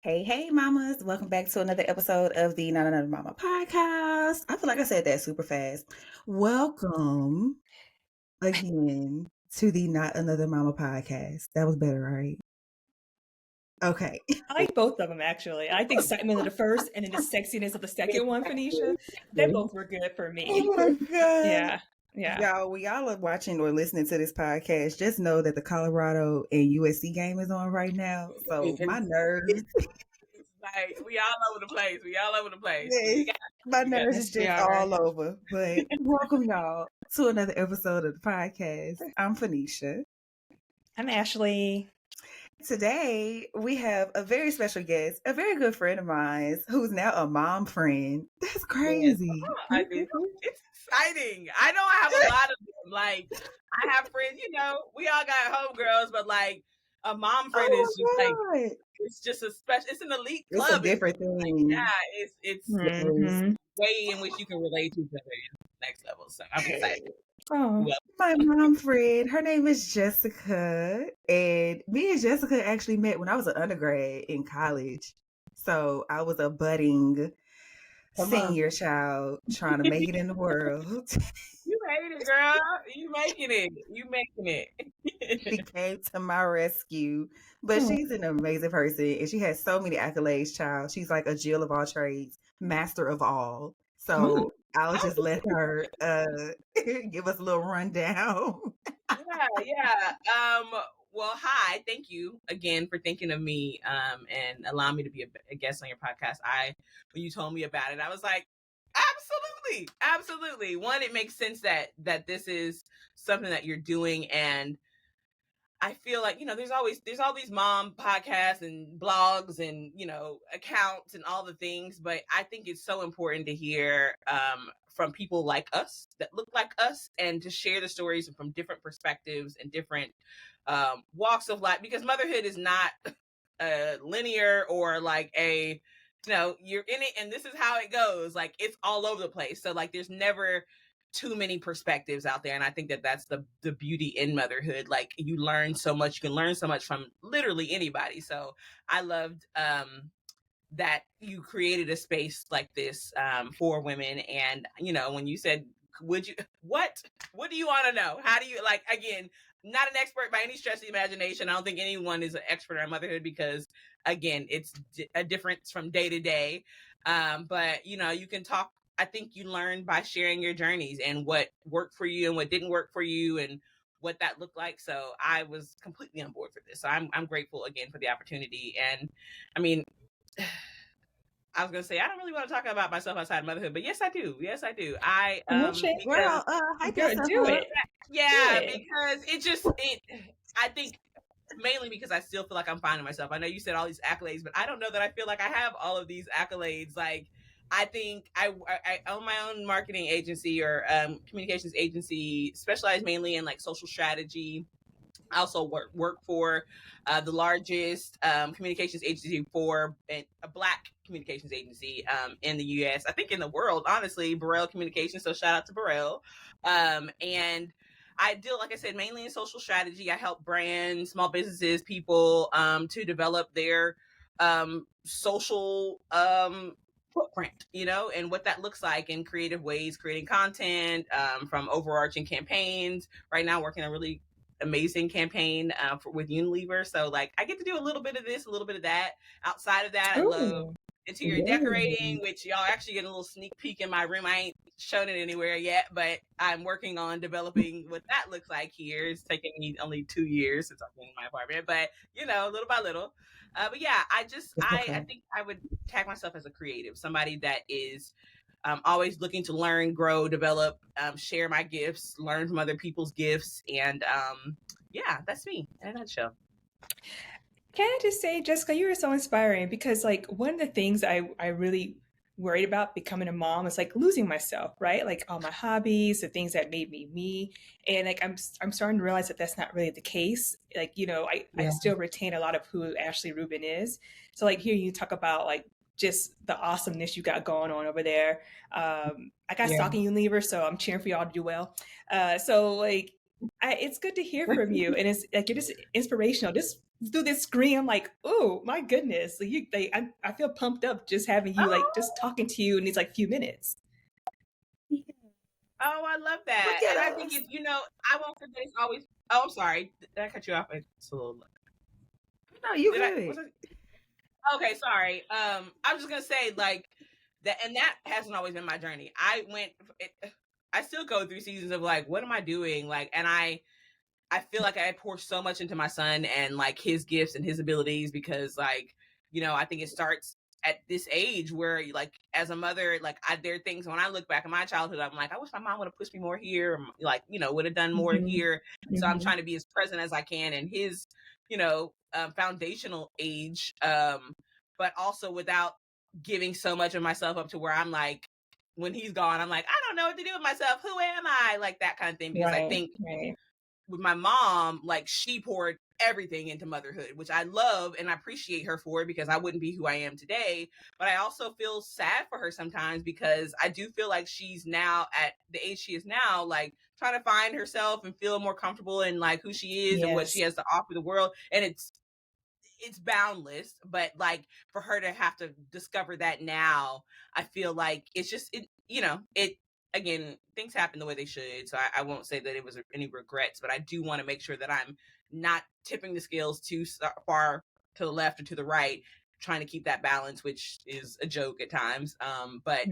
Hey, mamas. Welcome back to another episode of the Not Another Mama podcast. I feel like I said that super fast. Welcome again to the Not Another Mama podcast. That was better, right? Okay. I like both of them actually. I like the excitement of the first and then the sexiness of the second one, Phoenicia. They both were good for me. Oh my God. Yeah. Yeah. Y'all, when y'all are watching or listening to this podcast, just know that the Colorado and USC game is on right now. So my nerves, It's like we all over the place. We all over the place. yes, my We got nerves Yes, is we just are. all over. But welcome y'all to another episode of the podcast. I'm Fanisia. I'm Ashley. Today we have a very special guest, a very good friend of mine who's now a mom friend. That's crazy. I mean, it's exciting. I know I have a lot of them. Like I have friends, we all got homegirls, but like a mom friend Oh is just my like God. it's just a special. It's an elite It's a club. different thing. Yeah, it's Mhm. way in which you can relate to each other next level. So I'm excited. Oh. Well, My mom friend, her name is Jessica, and me and Jessica actually met when I was an undergrad in college. So I was a budding Come on. senior child trying to make it in the world. You made it, girl. You making it. You making She it. came to my rescue. But Oh. she's an amazing person, and she has so many accolades, child. She's like a Jill of all trades, master of all. So I'll just let her give us a little rundown. Yeah. Well, hi. Thank you again for thinking of me and allowing me to be a guest on your podcast. When you told me about it, I was like, absolutely. One, it makes sense that this is something that you're doing, and I feel like, there's all these mom podcasts and blogs and, accounts and all the things, but I think it's so important to hear from people like us that look like us and to share the stories from different perspectives and different walks of life, because motherhood is not linear or like you're in it and this is how it goes. Like it's all over the place. So like there's never too many perspectives out there, and I think that that's the beauty in motherhood. Like you learn so much, you can learn so much from literally anybody. So I loved that you created a space like this for women. And when you said what do you want to know, how do you, like, again, not an expert by any stretch of the imagination. I don't think anyone is an expert on motherhood because again it's a difference from day to day, but you can talk. I think you learn by sharing your journeys and what worked for you and what didn't work for you and what that looked like. So I was completely on board for this. So I'm grateful again for the opportunity. And I mean, I was gonna say I don't really want to talk about myself outside of motherhood, but yes I do. I Well, hype Girl, yourself do up. it. yeah, Do it. because I think mainly because I still feel like I'm finding myself. I know you said all these accolades, but I don't know that I feel like I have all of these accolades. Like I think I own my own marketing agency or communications agency, specialized mainly in like social strategy. I also work for the largest communications agency for a Black communications agency in the U.S. I think in the world, honestly, Burrell Communications. So shout out to Burrell. And I deal, like I said, mainly in social strategy. I help brands, small businesses, people to develop their social footprint, and what that looks like in creative ways, creating content from overarching campaigns. Right now, working on a really amazing campaign with Unilever. So like I get to do a little bit of this, a little bit of that. Outside of that, I love Ooh. interior decorating, which y'all actually get a little sneak peek in my room. I ain't shown it anywhere yet, but I'm working on developing what that looks like here. It's taking me only 2 years since I've been in my apartment, but little by little. But yeah, I think I would tag myself as a creative, somebody that is always looking to learn, grow, develop, share my gifts, learn from other people's gifts. And yeah, that's me in a nutshell. Can I just say, Jessica, you were so inspiring because like one of the things I really worried about becoming a mom is like losing myself, right? Like all my hobbies, the things that made me me. And like I'm starting to realize that that's not really the case. Like, I still retain a lot of who Ashley Rubin is. So like here you talk about like just the awesomeness you got going on over there. I got stock in Unilever, so I'm cheering for y'all to do well. So like It's good to hear from you, and it's like you're just inspirational. Just through this screen, I'm like, oh my goodness, I feel pumped up just having you, like, just Oh, talking to you in these like few minutes. oh, I love that. Look at And I think us. it's, I won't forget it's always, oh, I'm sorry. Did I cut you off? It's a little, No, you did I, was good. I, okay, sorry. I was just gonna say like that, and that hasn't always been my journey. I still go through seasons of like, what am I doing? Like, and I feel like I pour so much into my son and like his gifts and his abilities because like, I think it starts at this age where like as a mother, like there are things when I look back at my childhood, I'm like, I wish my mom would have pushed me more here, or, like, would have done more Mm-hmm. here. So I'm Mm-hmm. trying to be as present as I can in his, foundational age, but also without giving so much of myself up to where I'm like, when he's gone, I'm like, I don't know what to do with myself. Who am I? Like that kind of thing. Because I Right, think right. with my mom, like she poured everything into motherhood, which I love and I appreciate her for it because I wouldn't be who I am today. But I also feel sad for her sometimes because I do feel like she's now at the age she is now, like trying to find herself and feel more comfortable in like who she is and what she Yes. has to offer the world. And it's boundless, but like for her to have to discover that now, I feel like it's just it again, things happen the way they should. So I won't say that it was any regrets, but I do want to make sure that I'm not tipping the scales too far to the left or to the right, trying to keep that balance, which is a joke at times. But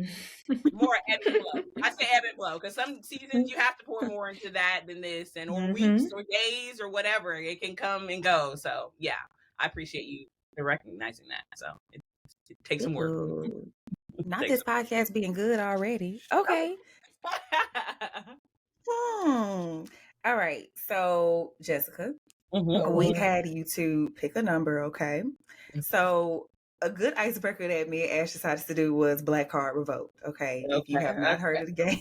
more ebb and flow. I say ebb and flow because some seasons you have to pour more into that than this, and or weeks Mm-hmm. or days or whatever. It can come and go. So yeah, I appreciate you recognizing that. So it takes some work. Ooh. Not Takes this podcast being good already. Okay. some All right. So, Jessica, we Uh-oh. had you to pick a number, okay? So, a good icebreaker that me and Ash decided to do was Black Card Revoked, okay? If you have Okay. not heard of the game.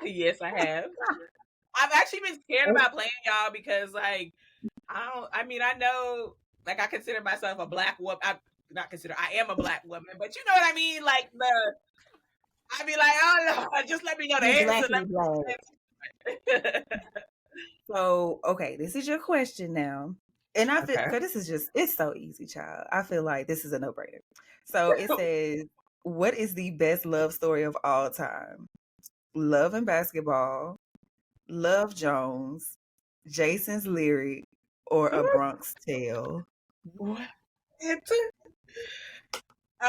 Yes, I have. I've actually been scared about playing y'all because like I know like I consider myself a black woman. I am a black woman, but you know what I mean? Like I be like, oh no, just let me know the You answer. blackity black. So, okay, this is your question now. And I feel, Okay. because this is it's so easy, child. I feel like this is a no brainer. So it says, what is the best love story of all time? Love and Basketball, Love Jones, Jason's Lyric, or A Bronx Tale? What?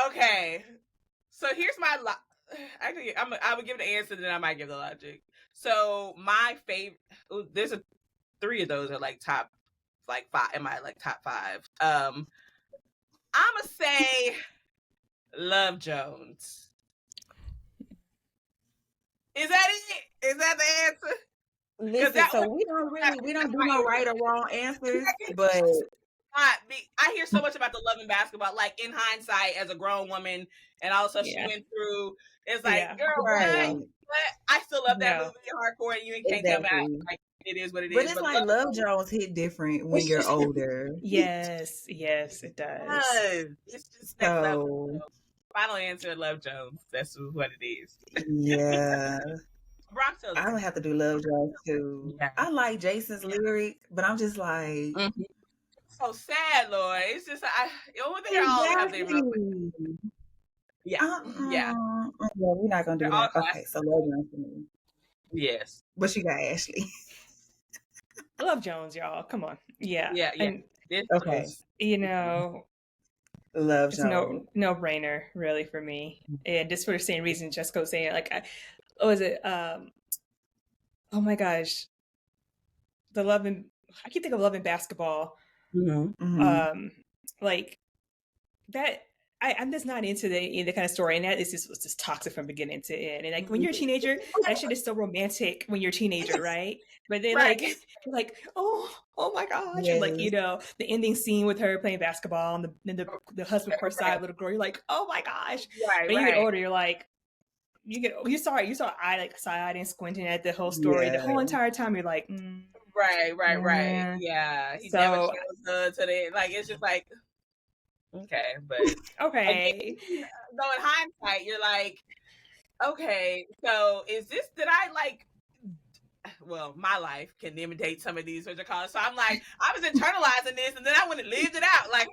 Okay. So here's my actually I would give the answer, then I might give the logic. So my favorite, there's three of those are like top like five in my like top five. I'ma say Love Jones. Is that it? Is that the answer? Because Listen, that so one, we don't that's do my no right answer. or wrong answers, but I hear so much about the Love and Basketball, like in hindsight, as a grown woman, and all the stuff she Yeah. went through. It's like, Yeah. girl, right, what? I still love that No. movie, hardcore, and you can't come back. exactly. Like it is what it But is. it's But like Love Love Jones, Jones hit different when it's you're just older. Yes. Yes, it does. it's just next level. So So, final answer, Love Jones. That's what it is. yeah, Bronx Tale's a I'm good gonna have to do Love Jones too. yeah. I like Jason's Lyric, but I'm just like, Mhm. So sad, Lord. It's just they're all have their moments. exactly. Yeah, yeah. Yeah, we're not gonna They're do all that. Okay, classic. so Love Jones for me. Yes. What you got, Ashley? Love Jones, y'all. Come on. Yeah. Yeah, yeah. And This Okay, is Love it's Jones. no brainer really for me. And just for the same reason Jessica was saying, like what was it? Oh my gosh. I keep thinking of Love and Basketball. Mm-hmm. Like that I'm just not into the kind of story, and that is just was just toxic from beginning to end. And like when you're a teenager, that shit is so romantic when you're a teenager, right? But then right, like you're like, oh my gosh, and like Yes, the ending scene with her playing basketball and the husband courtside little girl, you're like, oh my gosh. right, But you get right, older, you're like, you saw I like side and squinting at the whole story the yeah. whole entire time. You're like, right. yeah. Yeah, he never So shows her to the like. It's just like okay, but again, okay. though in hindsight, you're like, okay, so is this? Did I like? well, my life can imitate some of these, what you call it. So I'm like, I was internalizing this, and then I went and lived it out. Like,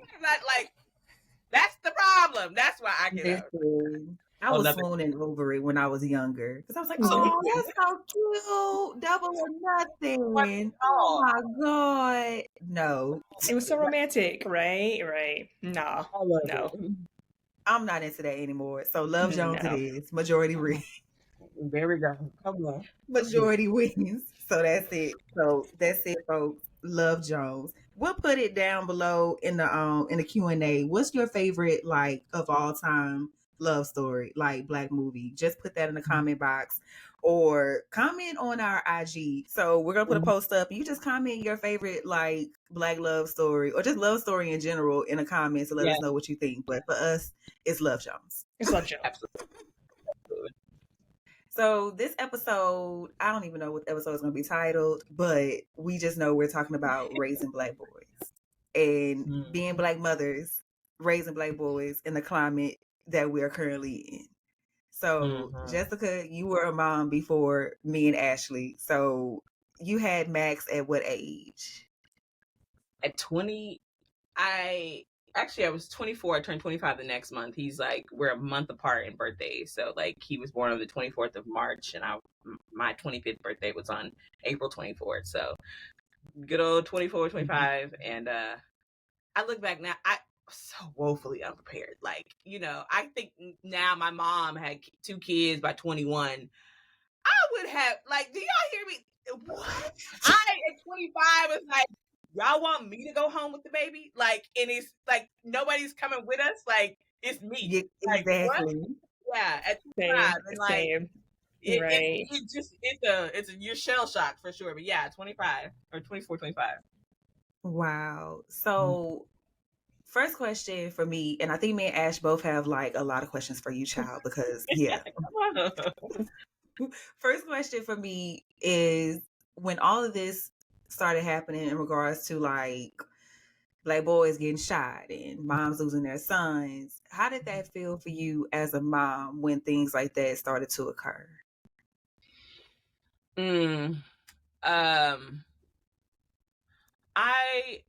that's the problem. That's why I get out. Listen, I was Another swooning over it when I was younger because I was like, Yeah. "Oh, that's so cute, double or one nothing." Oh all. my god, no, It was so romantic, right? Right. No. I love No. it. I'm not into that anymore. So Love Jones, it No. is majority There we go. Come on. majority wins. So that's it. So that's it, folks. Love Jones. We'll put it down below in the Q&A. What's your favorite like of all time love story, like Black movie? Just put that in the comment box or comment on our IG. So we're gonna put a post up. You just comment your favorite like Black love story or just love story in general in the comments to let Yeah, us know what you think. But for us, it's Love Jones. It's Love Jones. absolutely. So this episode, I don't even know what the episode is going to be titled, but we just know we're talking about raising Black boys and being Black mothers, raising Black boys in the climate that we are currently in. So Jessica, you were a mom before me and Ashley. So you had Max at what age? At 20, I was 24. I turned 25 the next month. He's like, we're a month apart in birthdays. So like he was born on the 24th of March and my 25th birthday was on April 24th. So good old 24, 25. And I look back now, I was so woefully unprepared. Like, I think now my mom had 2 kids by 21. I would have, like, do y'all hear me? What? I, at 25, was like, y'all want me to go home with the baby? Like, and it's like, nobody's coming with us. Like, it's me. Yeah, Like, what? exactly. Yeah, at 25. Same. And like, Same. it Right. just, you're shell shocked for sure. But yeah, 25 or 24, 25. Wow. So first question for me, and I think me and Ash both have like a lot of questions for you, child, because yeah. First question for me is when all of this started happening in regards to like Black boys getting shot and moms losing their sons, how did that feel for you as a mom when things like that started to occur? I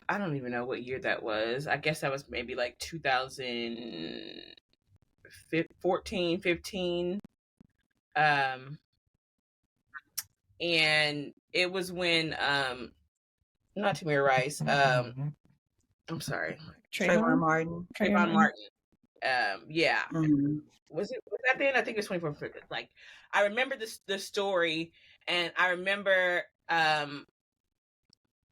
I don't even know what year that was. I guess that was maybe like 2014, 15. And it was when not Tamir Rice. I'm sorry. Trayvon Martin. Trayvon Martin. Yeah. Mm-hmm. Was that then? I think it was 24. Like, I remember the story, and I remember I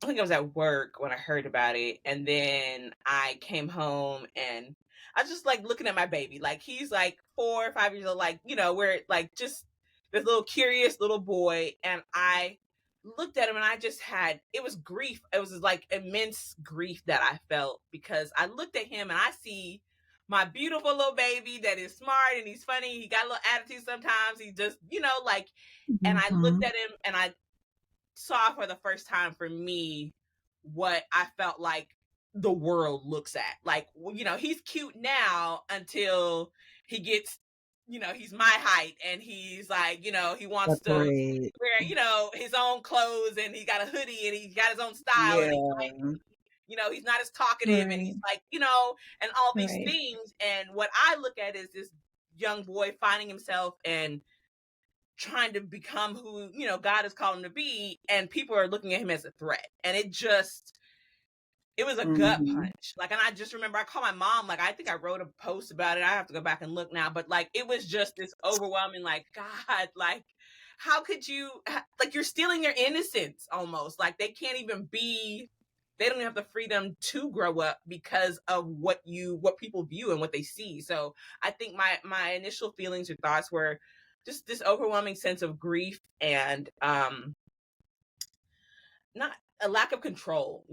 think I was at work when I heard about it, and then I came home and I was just like looking at my baby. Like, he's like 4 or 5 years old, like, we're like just this little curious little boy, and I looked at him and I just had, it was grief. It was like immense grief that I felt because I looked at him and I see my beautiful little baby that is smart and he's funny. He got a little attitude sometimes. He just, like, and I looked at him and I saw for the first time for me what I felt like the world looks at. Like, he's cute now until he gets, he's my height and he's like, he wants That's to right. wear, his own clothes and he got a hoodie and he's got his own style Yeah. and he's like, he's not as talkative and he's like, and all these things. And what I look at is this young boy finding himself and trying to become who, God has called him to be. And people are looking at him as a threat. And it was a gut punch. Like, and I just remember I called my mom, like, I think I wrote a post about it. I have to go back and look now, but like, it was just this overwhelming, like, God, like, how could you, like, you're stealing their innocence almost. Like, they don't even have the freedom to grow up because of what people view and what they see. So I think my initial feelings or thoughts were just this overwhelming sense of grief and not a lack of control.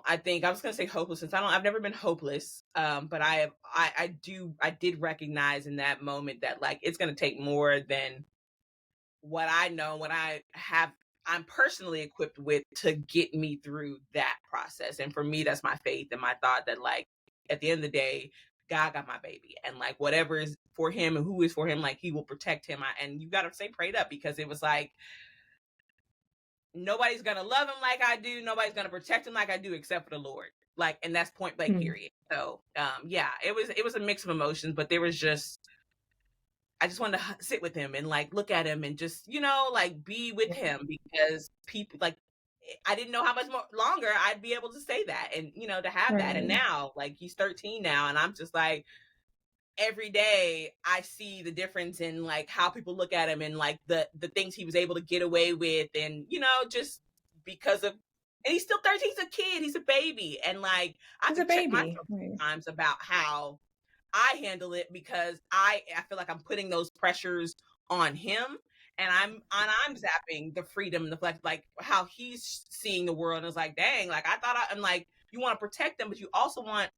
I think I was gonna say hopelessness. I've never been hopeless, but I did recognize in that moment that like it's gonna take more than what I know, what I'm personally equipped with to get me through that process. And for me, that's my faith and my thought that like at the end of the day, God got my baby, and like whatever is for him and who is for him, like he will protect him. And you got to stay prayed up because it was like nobody's gonna love him like I do, nobody's gonna protect him like I do, except for the Lord. Like, and that's point blank, Hmm. period. So yeah, it was a mix of emotions, but there was just, I just wanted to sit with him and like look at him and just, like be with him, because people like, I didn't know how much more longer I'd be able to say that, and to have that. And Right. now, like, he's 13 now, and I'm just like, every day I see the difference in like how people look at him, and like the things he was able to get away with, and just because of, and he's still 13, he's a kid, he's a baby, and like I have He's to a check baby. myself Right. sometimes about how I handle it, because I feel like I'm putting those pressures on him, and I'm zapping the freedom and the flex, like how he's seeing the world, and it's like, dang, like I'm like, you want to protect them, but you also want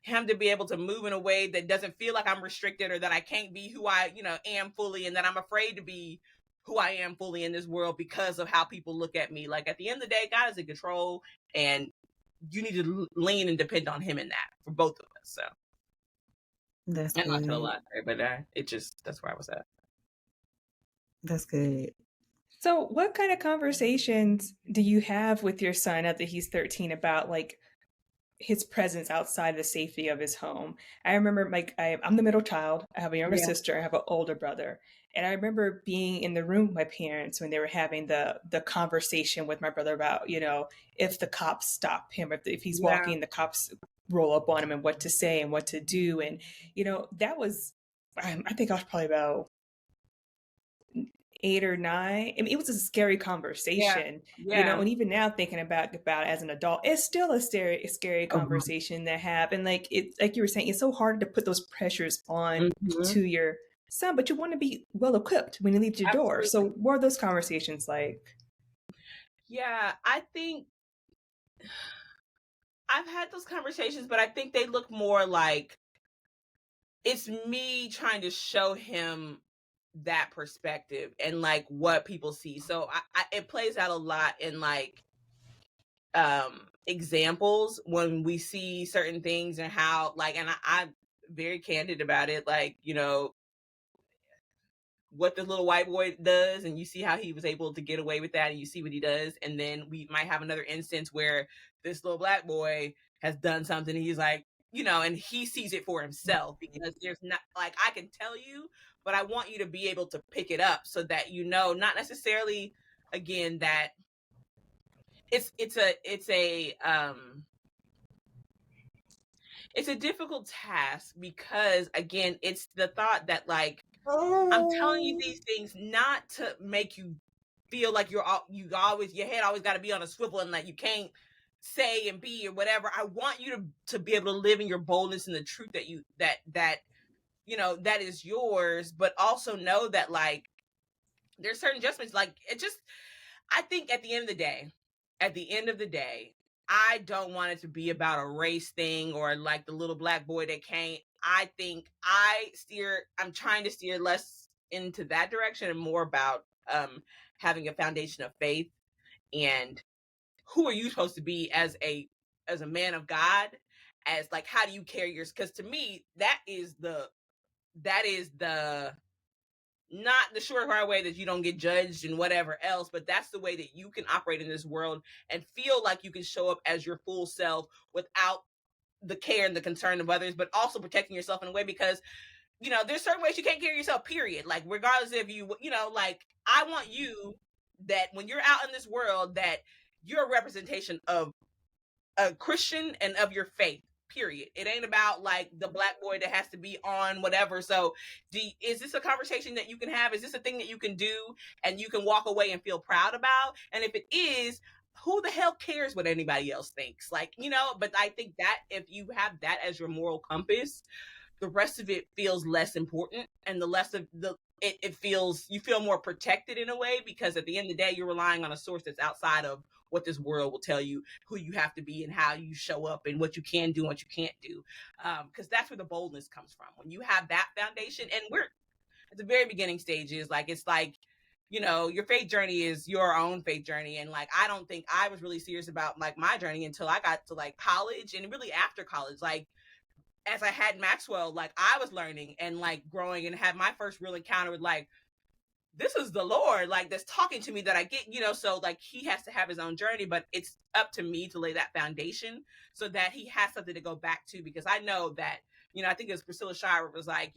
him to be able to move in a way that doesn't feel like I'm restricted, or that I can't be who I, am fully, and that I'm afraid to be who I am fully in this world because of how people look at me. Like, at the end of the day, God is in control, and you need to lean and depend on him in that, for both of us. So That's I know I said a good. lot there, but it just, that's where I was at. That's good. So, what kind of conversations do you have with your son after he's 13 about like his presence outside the safety of his home? I remember, like, I'm the middle child. I have a younger Yeah. sister. I have an older brother, and I remember being in the room with my parents when they were having the conversation with my brother about, if the cops stop him, if he's Yeah. walking, the cops roll up on him, and what to say and what to do, and that was, I think I was probably about 8 or 9. I mean, it was a scary Yeah. conversation, Yeah. and even now thinking about it as an adult, it's still a scary Oh, conversation to have. And like like you were saying, it's so hard to put those pressures on Hmm. to your son, but you want to be well equipped when you leave your door. Absolutely. So what are those conversations like? Yeah. I think I've had those conversations, but I think they look more like it's me trying to show him that perspective and like what people see. So it plays out a lot in like examples when we see certain things, and how like, and I'm very candid about it, like, what the little white boy does, and you see how he was able to get away with that, and you see what he does, and then we might have another instance where this little black boy has done something, and he's like, and he sees it for himself, because there's not, like, I can tell you, but I want you to be able to pick it up, so that not necessarily, again, that it's a difficult task, because again, it's the thought that like, I'm telling you these things not to make you feel like you always, your head always got to be on a swivel, and that you can't say and be or whatever. I want you to be able to live in your boldness and the truth that that is yours, but also know that like there's certain adjustments. Like, it just, I think at the end of the day, I don't want it to be about a race thing, or like the little black boy that can't. I think I'm trying to steer less into that direction, and more about having a foundation of faith, and who are you supposed to be as a man of God, as like, how do you carry yours? Because to me, that is the not the short hard way that you don't get judged and whatever else, but that's the way that you can operate in this world and feel like you can show up as your full self without the care and the concern of others, but also protecting yourself in a way, because there's certain ways you can't carry yourself, period. Like, regardless if like, I want you, that when you're out in this world, that you're a representation of a Christian and of your faith. Period. It ain't about like the black boy that has to be on whatever. So, is this a conversation that you can have? Is this a thing that you can do and you can walk away and feel proud about? And if it is, who the hell cares what anybody else thinks? Like, but I think that if you have that as your moral compass, the rest of it feels less important, and the less of the it feels, you feel more protected in a way, because at the end of the day, you're relying on a source that's outside of what this world will tell you, who you have to be and how you show up and what you can do and what you can't do, because that's where the boldness comes from, when you have that foundation. And we're at the very beginning stages, like, it's like, your faith journey is your own faith journey, and like, I don't think I was really serious about like my journey until I got to like college, and really after college, like, as I had Maxwell, like, I was learning and like growing, and had my first real encounter with like this is the Lord, like, that's talking to me, that I get, so like he has to have his own journey, but it's up to me to lay that foundation so that he has something to go back to. Because I know that, I think it was Priscilla Shire was like,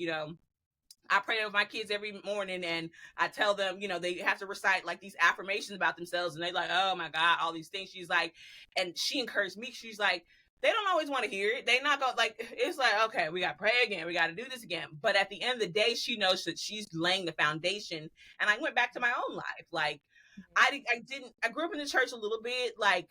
I pray with my kids every morning, and I tell them, they have to recite like these affirmations about themselves, and they like, oh my God, all these things. She's like, and she encouraged me. She's like, they don't always want to hear it. They not go like, it's like, okay, we got to pray again. We got to do this again. But at the end of the day, she knows that she's laying the foundation. And I went back to my own life. Like I grew up in the church a little bit, like,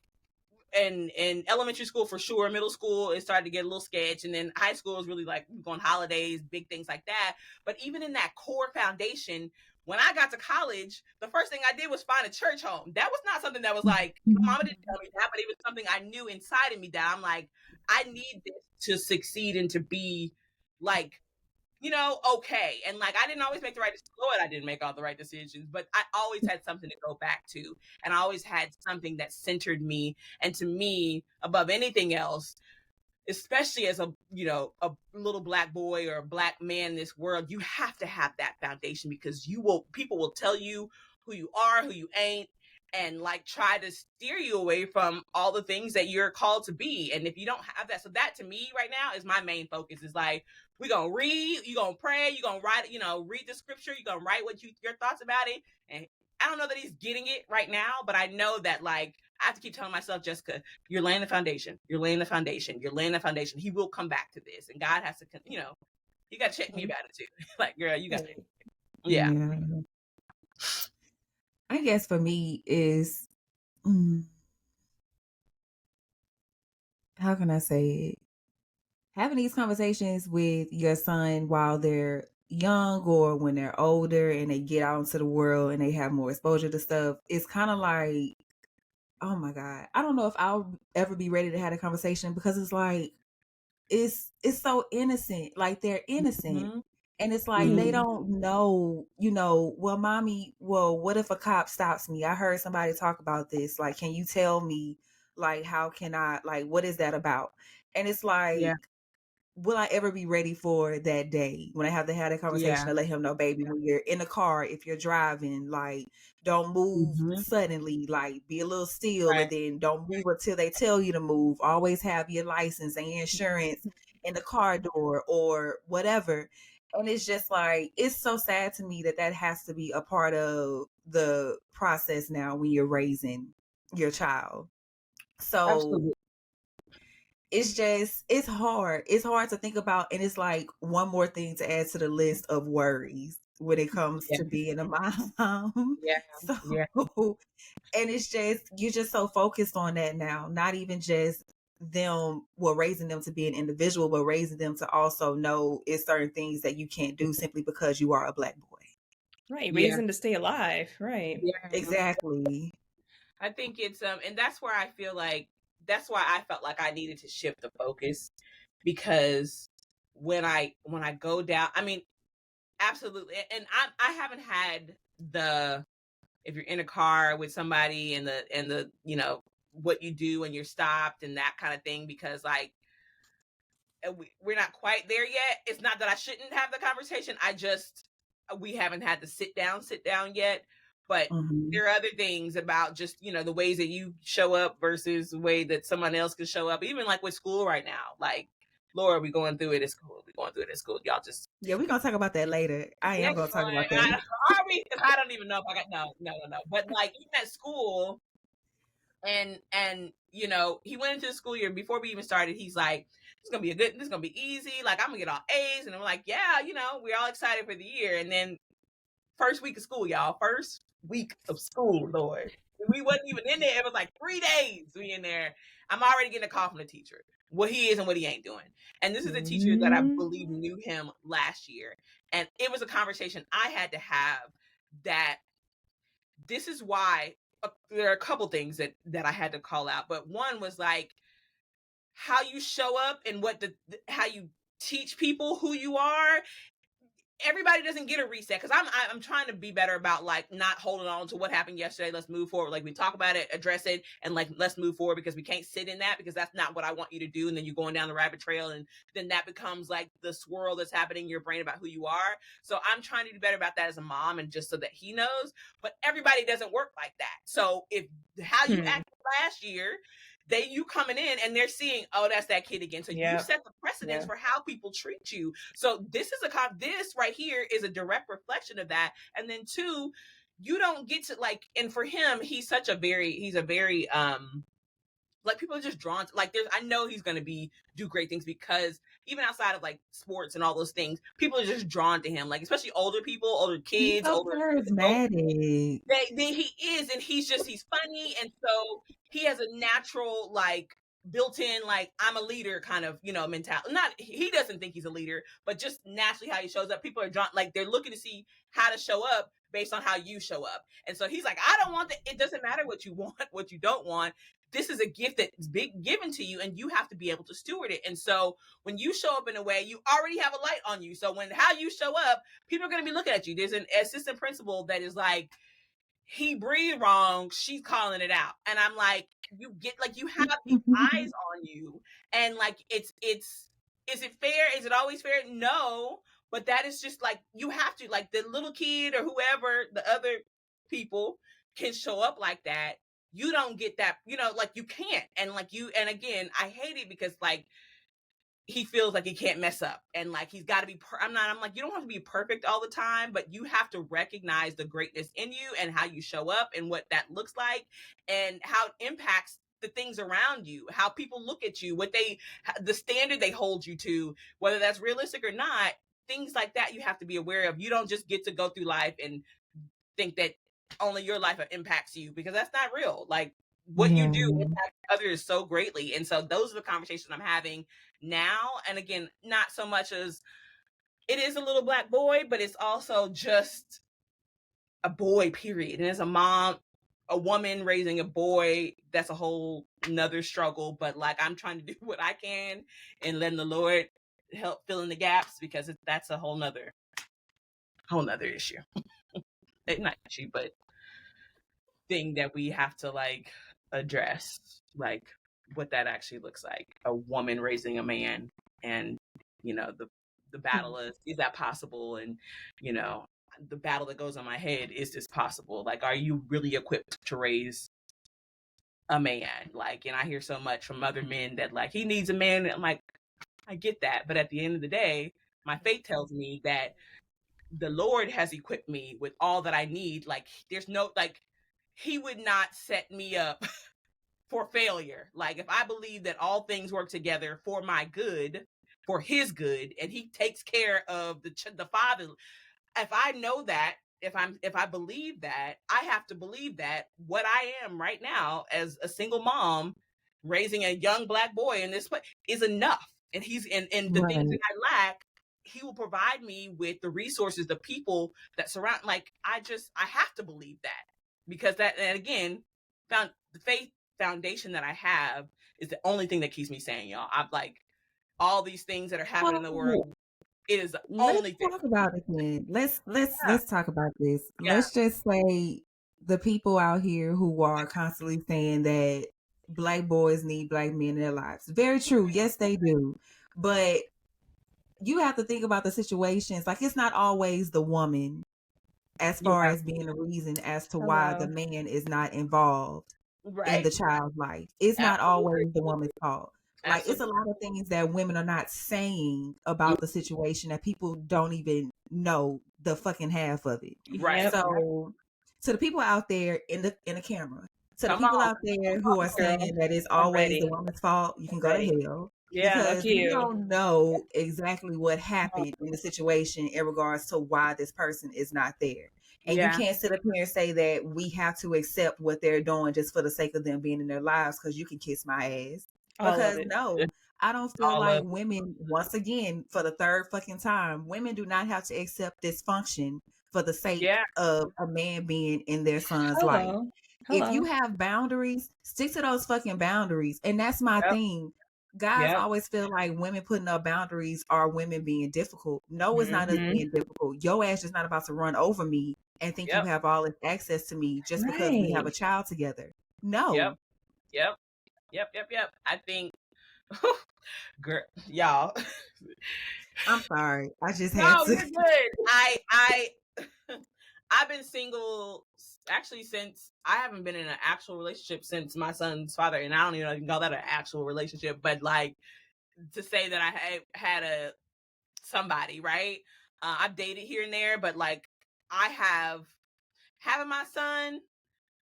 and in elementary school for sure. Middle school, it started to get a little sketch, and then high school is really like going holidays, big things like that. But even in that core foundation, when I got to college, the first thing I did was find a church home. That was not something that was like, my mama didn't tell me that, but it was something I knew inside of me that I'm like, I need this to succeed and to be like, okay. And like, I didn't always make the right decisions. Lord, I didn't make all the right decisions, but I always had something to go back to. And I always had something that centered me. And to me, above anything else, especially as a little Black boy or a Black man in this world, you have to have that foundation, because people will tell you who you are, who you ain't, and like try to steer you away from all the things that you're called to be. And if you don't have that, so that to me right now is my main focus, is like, we're gonna read, you're gonna pray, you're gonna write, read the scripture, you're gonna write your thoughts about it. And I don't know that he's getting it right now, but I know that, like, I have to keep telling myself, Jessica, you're laying the foundation. You're laying the foundation. You're laying the foundation. He will come back to this. And God has to, you got to check me about it too. Like, girl, you got it. Yeah. I guess for me is, how can I say it? Having these conversations with your son while they're young or when they're older and they get out into the world and they have more exposure to stuff, it's kind of like, oh my God, I don't know if I'll ever be ready to have a conversation, because it's like, it's so innocent. Like, they're innocent. Mm-hmm. And it's like, they don't know, well, mommy, well, what if a cop stops me? I heard somebody talk about this. Like, can you tell me, like, how can I, like, what is that about? And it's like, Yeah. will I ever be ready for that day when I have to have that conversation to let him know, baby, when you're in the car, if you're driving, like, don't move suddenly, like, be a little still, Right. and then don't move until they tell you to move. Always have your license and your insurance in the car door or whatever. And it's just like, it's so sad to me that that has to be a part of the process now when you're raising your child. So Absolutely. it's hard. It's hard to think about. And it's like one more thing to add to the list of worries when it comes to being a mom. Yeah. So, Yeah. and it's just, you're just so focused on that now, not even just them, well, raising them to be an individual, but raising them to also know it's certain things that you can't do simply because you are a Black boy. Right. Yeah. Raising to stay alive. Right. Yeah. Exactly. I think it's, and that's where I feel like, that's why I felt like I needed to shift the focus, because when I go down, I mean, absolutely. And I haven't had the, if you're in a car with somebody and the what you do when you're stopped and that kind of thing, because like, we're not quite there yet. It's not that I shouldn't have the conversation. We haven't had the sit down yet. But there are other things about just, the ways that you show up versus the way that someone else can show up. Even like with school right now, like, Laura, we going through it at school. Y'all just. Yeah, we're going to talk about that later. I am going to talk about that. Are we? I don't even know if I got, no. But like, even at school, and he went into the school year before we even started. He's like, this is gonna be easy. Like, I'm gonna get all A's. And I'm like, yeah, we're all excited for the year. And then first week of school, y'all. First week of school, Lord. We wasn't even in there. It was like 3 days we in there. I'm already getting a call from the teacher, what he is and what he ain't doing. And this is a teacher that I believe knew him last year. And it was a conversation I had to have, that this is why, there are a couple things that I had to call out. But one was like, how you show up and how you teach people who you are. everybody doesn't get a reset, because I'm trying to be better about like not holding on to what happened yesterday. Let's move forward. Like we talk about it, address it, and like let's move forward, because we can't sit in that, because that's not what I want you to do. And then you're going down the rabbit trail, and then that becomes like the swirl that's happening in your brain about who you are. So I'm trying to do better about that as a mom, and just so that he knows. But everybody doesn't work like that. So if how you acted last year, you coming in and they're seeing, oh, that's that kid again. So you set the precedence for how people treat you. So this right here is a direct reflection of that. And then two, you don't get to like, and for him, he's a very like, people are just drawn to, like, I know he's going to do great things, because even outside of like sports and all those things, people are just drawn to him, like especially older people, older He's kids, so older adults. charismatic. He is, and he's funny, and so he has a natural like built-in like I'm a leader kind of mentality. Not he doesn't think he's a leader, but just naturally how he shows up, people are drawn, like they're looking to see how to show up based on how you show up. And so he's like, I don't want that. It doesn't matter what you want, what you don't want. This is a gift that's big given to you, and you have to be able to steward it. And so when you show up in a way, you already have a light on you. So when how you show up, people are going to be looking at you. There's an assistant principal that is like, he breathed wrong, she's calling it out. And I'm like, you have these eyes on you. And like, is it fair? Is it always fair? No. But that is just like, you have to, like, the little kid or whoever, the other people can show up like that. You don't get that, like you can't. And like and again, I hate it because like, he feels like he can't mess up, and like he's got to be I'm like, you don't have to be perfect all the time, but you have to recognize the greatness in you and how you show up and what that looks like and how it impacts the things around you, how people look at you, the standard they hold you to, whether that's realistic or not. Things like that you have to be aware of. You don't just get to go through life and think that only your life impacts you, because that's not real. Like, what you do impacts others so greatly. And so those are the conversations I'm having now. And again, not so much as it is a little black boy, but it's also just a boy, period. And as a mom, a woman raising a boy, that's a whole nother struggle. But like, I'm trying to do what I can and letting the Lord help fill in the gaps, because that's a whole nother issue. Not issue, but thing that we have to like address, like what that actually looks like, a woman raising a man. And the battle is that possible? And the battle that goes on my head, is this possible? Like, are you really equipped to raise a man? Like, and I hear so much from other men that like, he needs a man. And I'm like, I get that, but at the end of the day, my faith tells me that the Lord has equipped me with all that I need. Like, there's no, like, he would not set me up for failure. Like, if I believe that all things work together for my good, for his good, and he takes care of the father, if I know that, if I believe that, I have to believe that what I am right now as a single mom raising a young black boy in this way is enough. And he's and the things that I lack, he will provide me with the resources, the people that surround. Like, I have to believe that, because that, and again, the faith foundation that I have is the only thing that keeps me sane, y'all. I'm like, all these things that are happening in the world, it is the only thing. Let's talk about it then. Let's talk about this. Yeah. Let's just say the people out here who are constantly saying that black boys need black men in their lives. Very true. Yes, they do. But you have to think about the situations. Like, it's not always the woman as far as being the reason as to why the man is not involved in the child's life. It's not always the woman's fault. Like, it's a lot of things that women are not saying about the situation that people don't even know the fucking half of it. Right. So to the people out there in the camera, to the people out there who are saying that it's always the woman's fault, you can go to hell. Yeah, because you don't know exactly what happened in the situation in regards to why this person is not there. And you can't sit up here and say that we have to accept what they're doing just for the sake of them being in their lives, because you can kiss my ass. Because no, I don't feel like women, once again, for the third fucking time, women do not have to accept dysfunction for the sake of a man being in their son's life. If you have boundaries, stick to those fucking boundaries. And that's my thing. guys Yep. always feel like women putting up boundaries are women being difficult. No, it's not us Mm-hmm. being difficult. Your ass is not about to run over me and think you Yep. have all this access to me just because we have Right. a child together. Yep. No. Yep. Yep. I think, girl, y'all. I'm sorry. I just had No, to. you're good. I I've been single actually since I haven't been in an actual relationship since my son's father, and I don't even know if you can call that an actual relationship, but like to say that I had a somebody, right? I've dated here and there, but like I have having my son,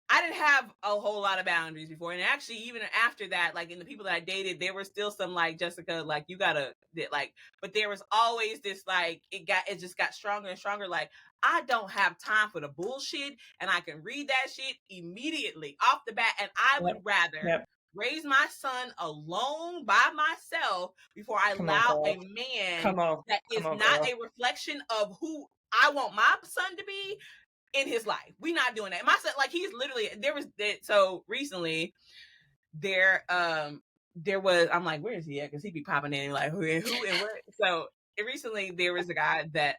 I didn't have a whole lot of boundaries before. And actually, even after that, like in the people that I dated, there were still some like, Jessica, like you gotta like, but there was always this like, it just got stronger and stronger. Like, I don't have time for the bullshit, and I can read that shit immediately off the bat. And I would Yep. rather Yep. raise my son alone by myself before I Come on, allow a girl. man Come on. that Come is on, not girl. a reflection of who I want my son to be in his life. We not doing that. My son, like he's literally there was that. So recently there was, I'm like, where is he at? Because he be popping in like who and what. So recently there was a guy that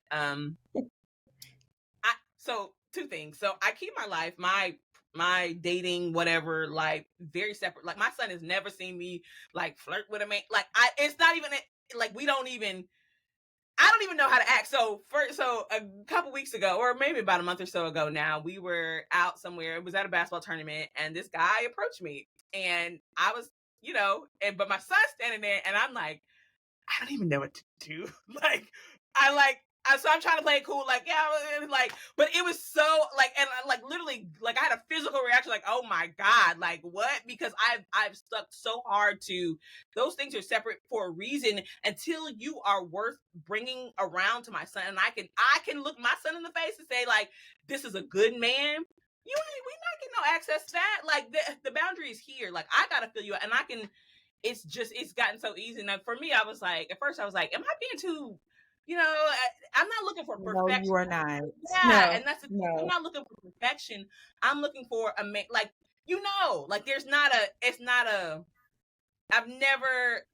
so two things. So I keep my life, my dating, whatever, like very separate. Like my son has never seen me like flirt with a man. Like it's not even like I don't even know how to act. So a couple weeks ago, or maybe about a month or so ago now, we were out somewhere. It was at a basketball tournament, and this guy approached me, and I was, but my son's standing there, and I'm like, I don't even know what to do. So I'm trying to play it cool, like, yeah, like, but it was so like, and like literally, like I had a physical reaction, like, oh my God, like what? Because I've stuck so hard to those things are separate for a reason until you are worth bringing around to my son, and I can look my son in the face and say like, this is a good man. We not getting no access to that. Like the boundary is here. Like I gotta feel you, and I can it's gotten so easy. Now for me, I was like, at first I was like, am I being too, I'm not looking for No, you perfection. are not. Yeah. No. And that's the thing. I'm No. not looking for perfection. I'm looking for a man, like, like I've never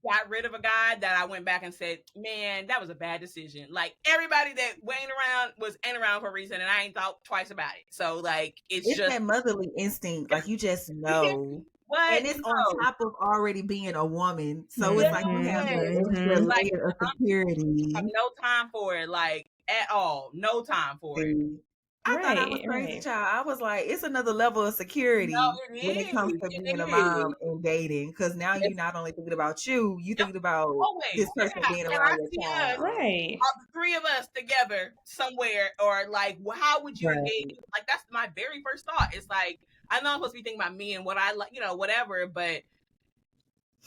got rid of a guy that I went back and said, man, that was a bad decision. Like everybody that ain't around for a reason, and I ain't thought twice about it. So like, it's It's just, that motherly instinct. Like you just know. what? And it's on top of already being a woman. So it's like you have that Mm-hmm. Yes. extra Mm-hmm. Like, layer of security. have no time for it, like at all. No time for it. See, I thought I was Right. crazy, Right. child. I was like, it's another level of No, security it when it comes is. to It being a mom is. and dating. Because now you're It's not only thinking about you yep, thinking about always. this person Yeah. being And I around your see us, child. Right. all the three of us together somewhere, or like, well, how would you engage? Right. Like that's my very first thought. It's like I know I'm supposed to be thinking about me and what I like, whatever, but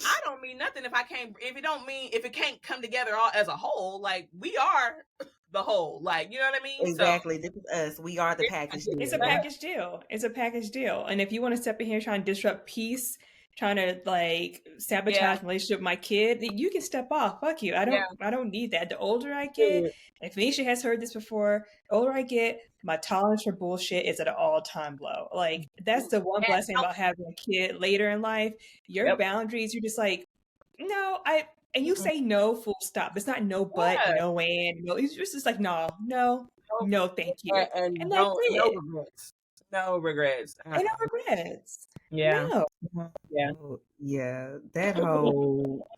I don't mean nothing if it can't come together all as a whole. Like we are the whole. Like, you know what I mean? So Exactly. This is us. We are the package It's a deal. package deal. It's a package deal. And if you want to step in here trying to disrupt peace, trying to like yeah, sabotage relationship with my kid, you can step off. Fuck you. yeah. I don't need that. The older I get, and Fanisia has heard this before, the older I get, my tolerance for bullshit is at an all-time low. Like that's the one And blessing about having a kid later in life. Your yep. boundaries, you're just like, no, and you Mm-mm. say no full stop. It's not no but, Yeah. no and, no. It's just like, no, thank you. And And that's no it. regrets. No regrets. And no regrets. Yeah. No. Yeah. Oh, yeah. That whole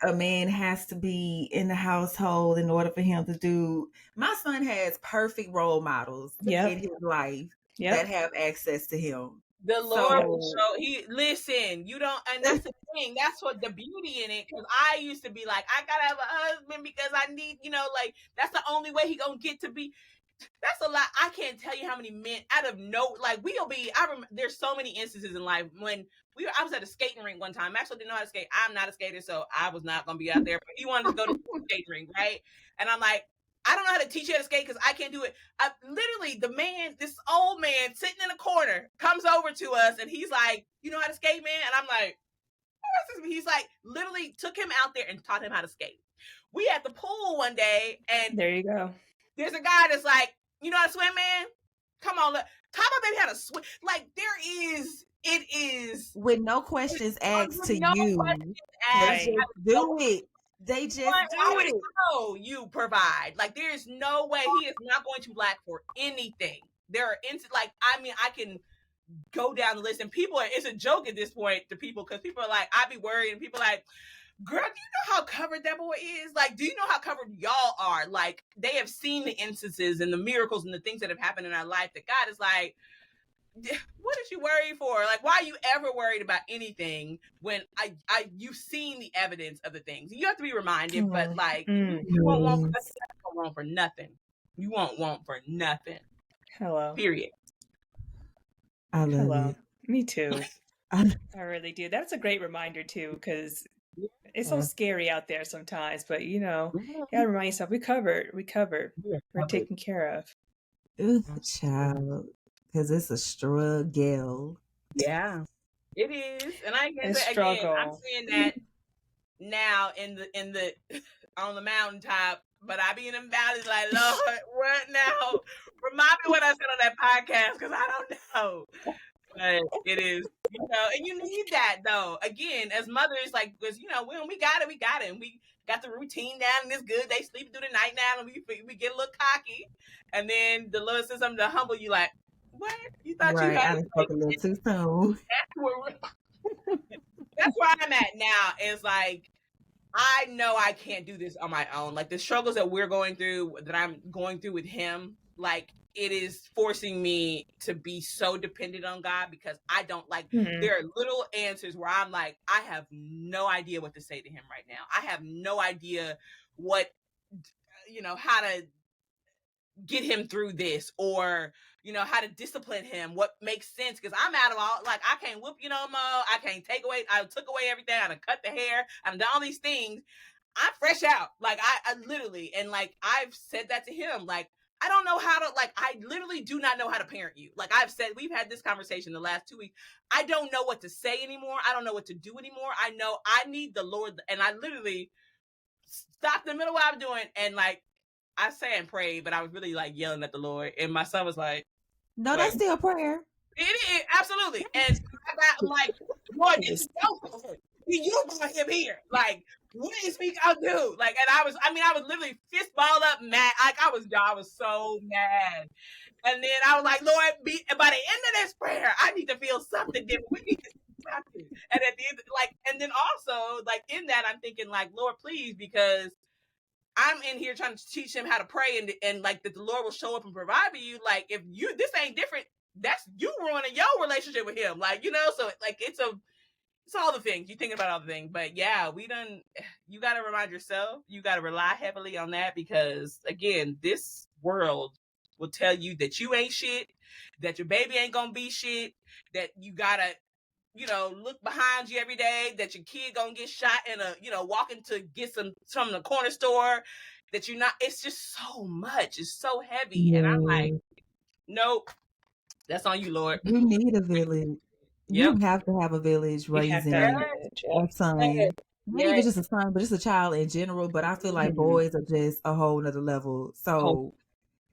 a man has to be in the household in order for him to do. My son has perfect role models in Yep. his life that Yep. have access to him. The Lord will So show listen, you don't, and that's the thing. That's what the beauty in it. Cause I used to be like, I gotta have a husband because I need, like that's the only way he gonna get to be. That's a lot. I can't tell you how many men out of like we'll be. I remember there's so many instances in life when I was at a skating rink one time. Maxwell didn't know how to skate. I'm not a skater, so I was not gonna be out there. But he wanted to go to the skating rink, right? And I'm like, I don't know how to teach you how to skate because I can't do it. Literally, this old man sitting in a corner comes over to us and he's like, "You know how to skate, man?" And I'm like, he's like, literally took him out there and taught him how to skate. We at the pool one day and There you go. there's a guy that's like, you know how to swim, man? Come on, look. Talk about baby how to swim. Like it is with no questions asked to no you. questions They asked. just Right. do it. They just do I it. know you provide. Like there is no way he is not going to lack for anything. There are like I mean I can go down the list and people it's a joke at this point to people because people are like I be worried and people are like girl, do you know how covered that boy is? Like, do you know how covered y'all are? Like, they have seen the instances and the miracles and the things that have happened in our life that God is like, what is you worried for? Like, why are you ever worried about anything when you've seen the evidence of the things? You have to be reminded, but like, you won't want for nothing. You won't want for nothing. Hello. Period. I love Hello. it. Me too. I really do. That's a great reminder too, because it's so scary out there sometimes. But you gotta remind yourself, we covered. We're taken care of. Ooh, child, because it's a struggle. Yeah, it is. And I can It's say again, struggle. I'm saying that now in the on the mountaintop, but I be in them valleys like, Lord, what now? Remind me what I said on that podcast because I don't know. But it is, and you need that though. Again, as mothers, like, because when we got it, and we got the routine down, and it's good. They sleep through the night now, and we get a little cocky, and then the Lord says something to humble you, like, what you thought you Right, had? I done spoke a little too soon. That's where I'm at now. Is like I know I can't do this on my own. Like the struggles that we're going through, that I'm going through with him, like it is forcing me to be so dependent on God because I don't like, there are little answers where I'm like, I have no idea what to say to him right now. I have no idea what, how to get him through this or, how to discipline him, what makes sense. Cause I'm out of all, like, I can't whoop you no more. I can't I took away everything. I done cut the hair. I've done all these things. I'm fresh out. Like I literally, and like I've said that to him. Like I don't know how to. Like I literally do not know how to parent you. Like I've said, we've had this conversation the last 2 weeks. I don't know what to say anymore. I don't know what to do anymore. I know I need the Lord, and I literally stopped in the middle of what I'm doing, and like I say and pray, but I was really like yelling at the Lord, and my son was like, No, "What?" that's still prayer. It is absolutely, and I'm like, Lord, this is so. You brought him here. Like, what is we gonna do? Like, and I was literally fist balled up mad. Like, I was so mad. And then I was like, Lord, by the end of this prayer, I need to feel something different. We need to do something. And at the end, like, and then also, like, in that, I'm thinking, like, Lord, please, because I'm in here trying to teach him how to pray and like that the Lord will show up and provide for you. Like, if this ain't different, that's you ruining your relationship with him. Like, so like it's all the things. You think about all the things. But yeah, you got to remind yourself, you got to rely heavily on that because, again, this world will tell you that you ain't shit, that your baby ain't going to be shit, that you got to, look behind you every day, that your kid going to get shot in walking to get some from the corner store, that you're not, it's just so much. It's so heavy. And I'm like, nope, that's on you, Lord. You need a village. Yep. You have to have a village You have to have raising a village. a son. Not even just a son, but just a child in general. But I feel like boys are just a whole nother level. So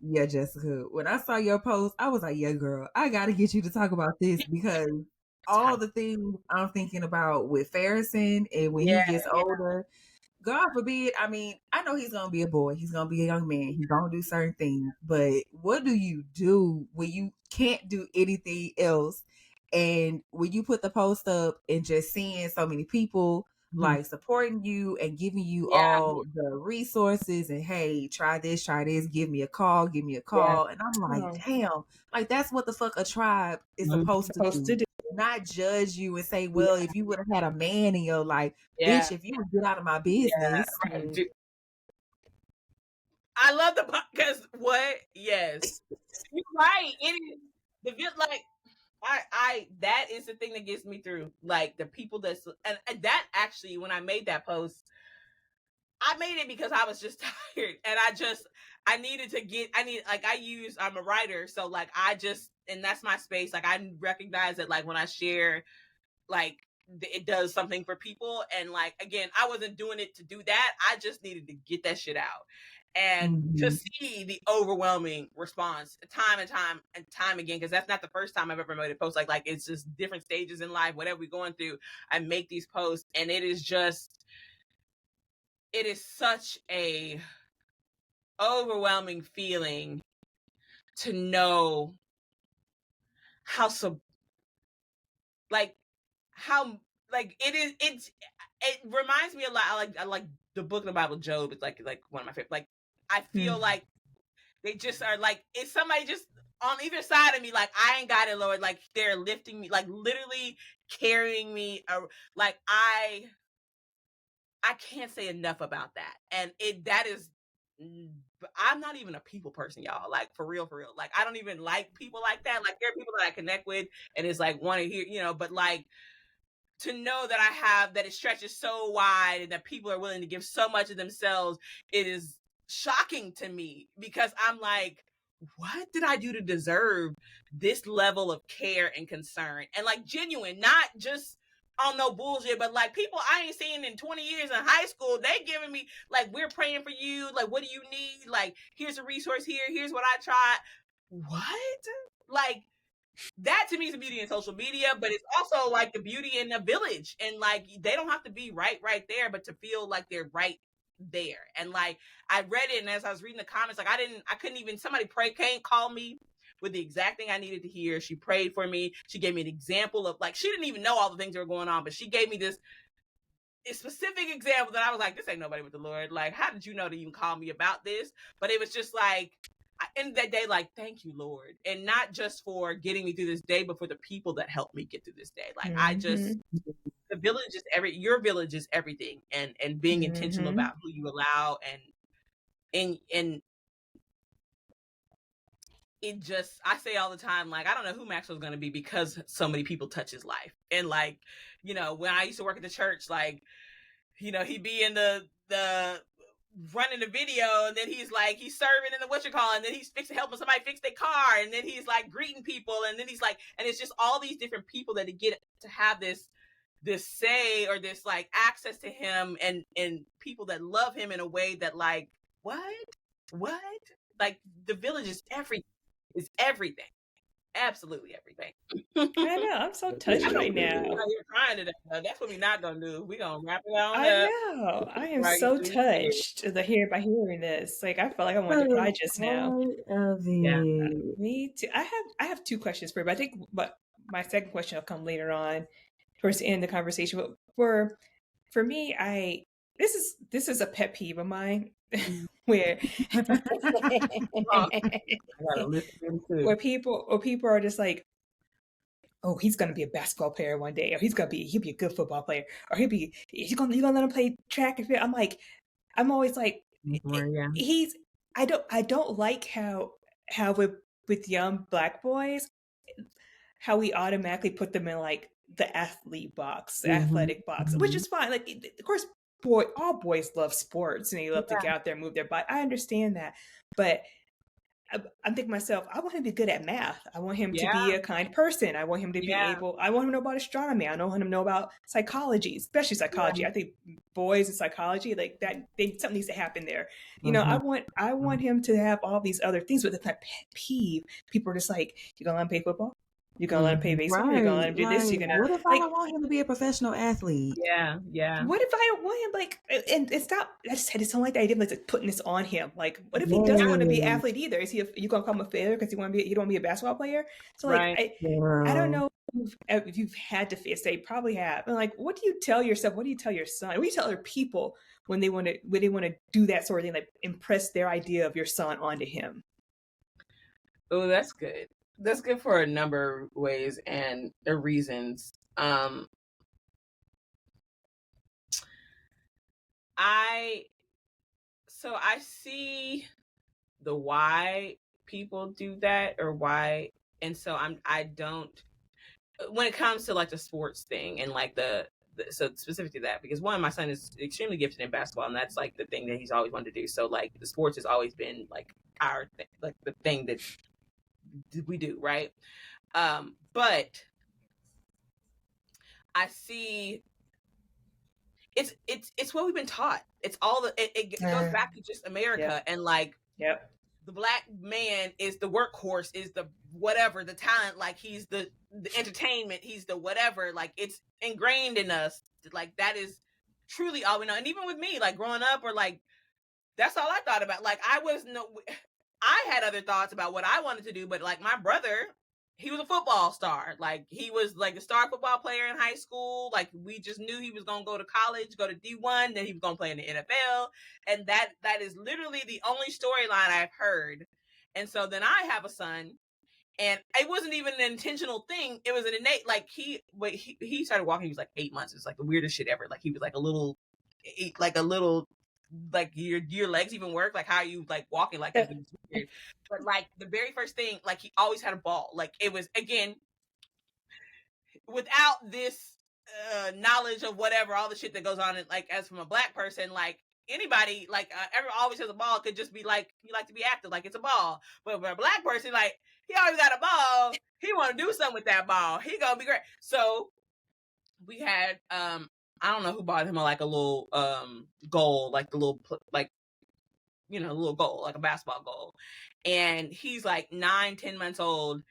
yeah, Jessica, when I saw your post, I was like, yeah, girl, I got to get you to talk about this because all the things I'm thinking about with Farrison and when he gets older, God forbid, I mean, I know he's going to be a boy. He's going to be a young man. He's going to do certain things. But what do you do when you can't do anything else? And when you put the post up and just seeing so many people like supporting you and giving you all the resources and hey, try this, give me a call. And I'm like, damn, like that's what the fuck a tribe is supposed to do. Not judge you and say, well, if you would have had a man in your life, bitch, if you would get out of my business. I love the podcast. What? Yes. You're right. It is like I that is the thing that gets me through. Like the people and that actually when I made that post, I made it because I was just tired and I'm a writer, so like and that's my space. Like I recognize that like when I share like it does something for people and like again I wasn't doing it to do that, I just needed to get that shit out And to Mhm. see the overwhelming response time and time again, because that's not the first time I've ever made a post like it's just different stages in life, whatever we're going through, I make these posts, and it is such a overwhelming feeling to know how like how like it reminds me a lot. I like the book of the Bible, Job. It's like one of my favorite. Like I feel Mm. like they just are like, it's somebody just on either side of me, like I ain't got it, Lord. Like they're lifting me, like literally carrying me. Like I can't say enough about that. And that is, I'm not even a people person, y'all. Like for real, for real. Like I don't even like people like that. Like there are people that I connect with and it's like want to hear, but like to know that I have that it stretches so wide and that people are willing to give so much of themselves, it is shocking to me because I'm like, what did I do to deserve this level of care and concern? And like genuine, not just on no bullshit, but like people I ain't seen in 20 years in high school, they giving me like, we're praying for you. Like, what do you need? Like, here's a resource here. Here's what I tried. What? Like, that to me is the beauty in social media, but it's also like the beauty in a village. And like they don't have to be right there, but to feel like they're right there. And like I read it, and as I was reading the comments, like I couldn't even, somebody can't call me with the exact thing I needed to hear. She prayed for me. She gave me an example of like, she didn't even know all the things that were going on, but she gave me this a specific example that I was like, this ain't nobody but the Lord. Like, how did you know to even call me about this? But it was just like, I ended that day like, thank you, Lord. And not just for getting me through this day, but for the people that helped me get through this day. Like, Mm-hmm. the village is your village is everything. And being intentional Mm-hmm. about who you allow and it just, I say all the time, like, I don't know who Maxwell's going to be because so many people touch his life. And like, when I used to work at the church, like, he'd be in the running the video, and then he's serving in the and then he's helping somebody fix their car, and then he's like greeting people, and then he's like, and it's just all these different people that get to have this say or this like access to him, and people that love him in a way that like, what like the village is everything, absolutely everything. I know. I'm so touched right now. You're trying to, that's what we're not gonna do. We're gonna wrap it on I up know. I am right so through here. touched by hearing this. Like I felt like I wanted to I'm cry just now. part of Yeah. it. Me too. I have two questions for you, but I think my second question will come later on towards the end of the conversation. But for me, this is a pet peeve of mine where Oh, I gotta listen to him too. where people are just like, oh, he's gonna be a basketball player one day, or he'll be a good football player, or you're gonna let him play track and field. I'm always like, Yeah. he's I don't like how with young black boys, how we automatically put them in like the athlete box, the Mhm, athletic box, which mhm. is fine. Like, of course, all boys love sports and they love to Yeah. get out there and move their body. I understand that, but I'm thinking to myself, I want him to be good at math. I want him to be Yeah. a kind person. I want him to be Yeah. able, I want him to know about astronomy. I want him to know about psychology, especially psychology. Yeah. I think boys in psychology, like that, something needs to happen there. I Mhm, want him to have all these other things, but it's my pet peeve. People are just like, you're going to let him play football? You're going to let him play mhm. baseball? You're going to let Right, him do this? like, You're going to, what if I like, don't want him to be a professional athlete? Yeah. Yeah. what if I don't want him? Like, and it's not. I just don't like the idea of like putting this on him. Like, what if he doesn't want to be an Yes, athlete either? You gonna call him a failure because you don't want to be a basketball player? So like, Right. I don't girl. know if you've had to face. They probably have. And like, what do you tell yourself? What do you tell your son? What do you tell other people when they want to do that sort of thing? Like, impress their idea of your son onto him. Oh, that's good. That's good for a number of ways and reasons. I I see the why people do that, or why, and so I don't, when it comes to like the sports thing and like so specifically that, because one, my son is extremely gifted in basketball, and that's like the thing that he's always wanted to do. So like the sports has always been like our thing, like the thing that we do, right? But I see it's what we've been taught. It's all it goes back to just America, and like Yep. the black man is the workhorse, is the whatever, the talent, like he's the entertainment, he's the whatever, like it's ingrained in us, like that is truly all we know. And even with me, like growing up, or like that's all I thought about. Like I had other thoughts about what I wanted to do, but like my brother, he was a football star. Like he was like a star football player in high school. Like we just knew he was gonna go to college, go to D1, then he was gonna play in the NFL. And that is literally the only storyline I've heard. And so then I have a son, and it wasn't even an intentional thing. It was an innate, like he started walking, he was like 8 months. It's like the weirdest shit ever. Like he was like a little like your legs even work, like how you like walking, like it was weird. But like the very first thing, like he always had a ball. Like it was, again, without this knowledge of whatever, all the shit that goes on, like as from a black person, like anybody, like ever always has a ball, could just be like, you like to be active, like it's a ball. But for a black person, like he always got a ball, he want to do something with that ball, he gonna be great. So we had I don't know who bought him like a little goal, like the little like a little goal, like a basketball goal. And he's like 9-10 months old.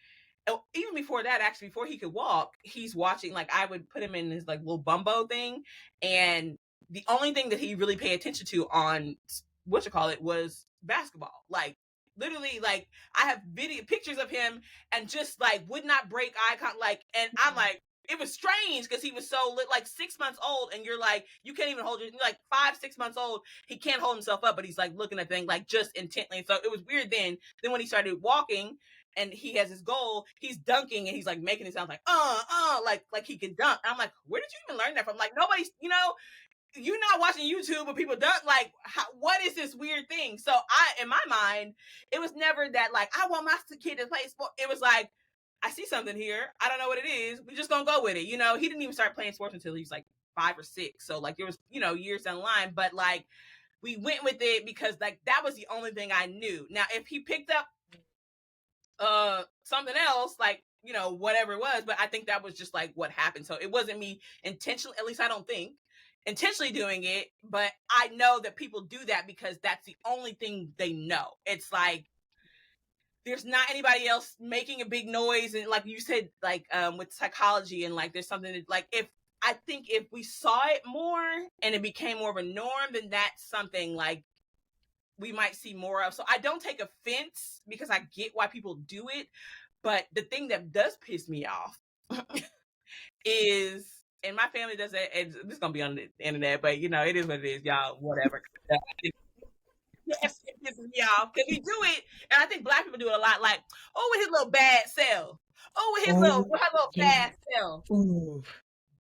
Even before that, actually, before he could walk, he's watching, like I would put him in his like little bumbo thing, and the only thing that he really paid attention to on was basketball. Like literally, like I have video pictures of him, and just like would not break eye contact, like, and I'm like, it was strange because he was so like 6 months old, and you're like, you can't even hold your, like 5-6 months old, he can't hold himself up, but he's like looking at things like just intently. So it was weird. Then when he started walking and he has his goal, he's dunking, and he's like making it sound like like he can dunk. I'm like, where did you even learn that from? Like nobody's, you're not watching YouTube where people dunk. Like, what is this weird thing? So in my mind, it was never that like I want my kid to play sport. It was like, I see something here, I don't know what it is, we just gonna go with it. He didn't even start playing sports until he was like 5 or 6. So like it was, years down the line. But like we went with it because like that was the only thing I knew. Now if he picked up something else, like whatever it was, but I think that was just like what happened. So it wasn't me intentionally, at least I don't think intentionally doing it, but I know that people do that because that's the only thing they know. It's like there's not anybody else making a big noise, and like you said, like with psychology, and like there's something that, like, if we saw it more and it became more of a norm, then that's something like we might see more of. So I don't take offense because I get why people do it. But the thing that does piss me off is, and my family does that, and this is going to be on the internet, but it is what it is, y'all, whatever. Yes, it pisses me off because we do it, and I think black people do it a lot. Like, oh, with his little bad self. Oh, with her little bad self. Ooh.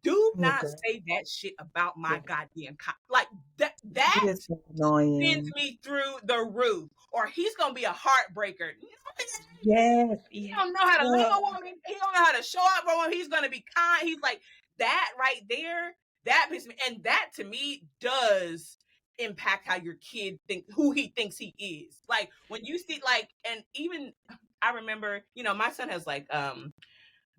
Do not Okay. say that shit about my goddamn like that. It's annoying. Sends me through the roof, or he's gonna be a heartbreaker. Yes. He don't know how to love a woman. He don't know how to show up for a woman. He's gonna be kind. He's like that right there. That pisses me, and that to me does impact how your kid who he thinks he is. Like when you see, like, and even I remember, my son has like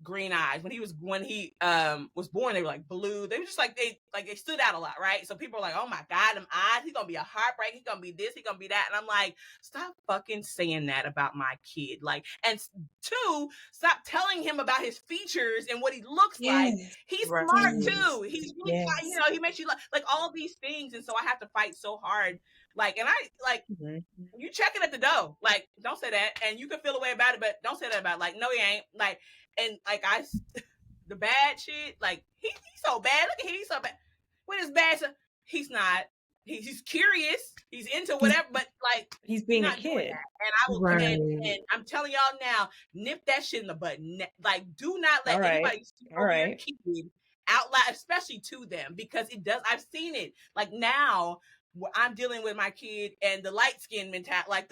green eyes. When he was born, they were like blue. They were just like they stood out a lot, right? So people are like, oh my god, them eyes, he's gonna be a heartbreak, he's gonna be this, he's gonna be that. And I'm like, stop fucking saying that about my kid. Like, and 2, stop telling him about his features and what he looks like. He's smart too. He's really he makes you like all these things. And so I have to fight so hard. Like, and I like you checking at the door. Like, don't say that. And you can feel a way about it, but don't say that about it. Like, no, he ain't. Like, and like the bad shit, like he's so bad. Look at him, he's so bad. What is bad? He's not. He's curious. He's into whatever, but like he's being not a doing kid. that. And I will, and I'm telling y'all now, nip that shit in the butt. Like, do not let anybody speak over your kid out loud, especially to them, because it does. I've seen it. Like now, I'm dealing with my kid and the light skin mentality, like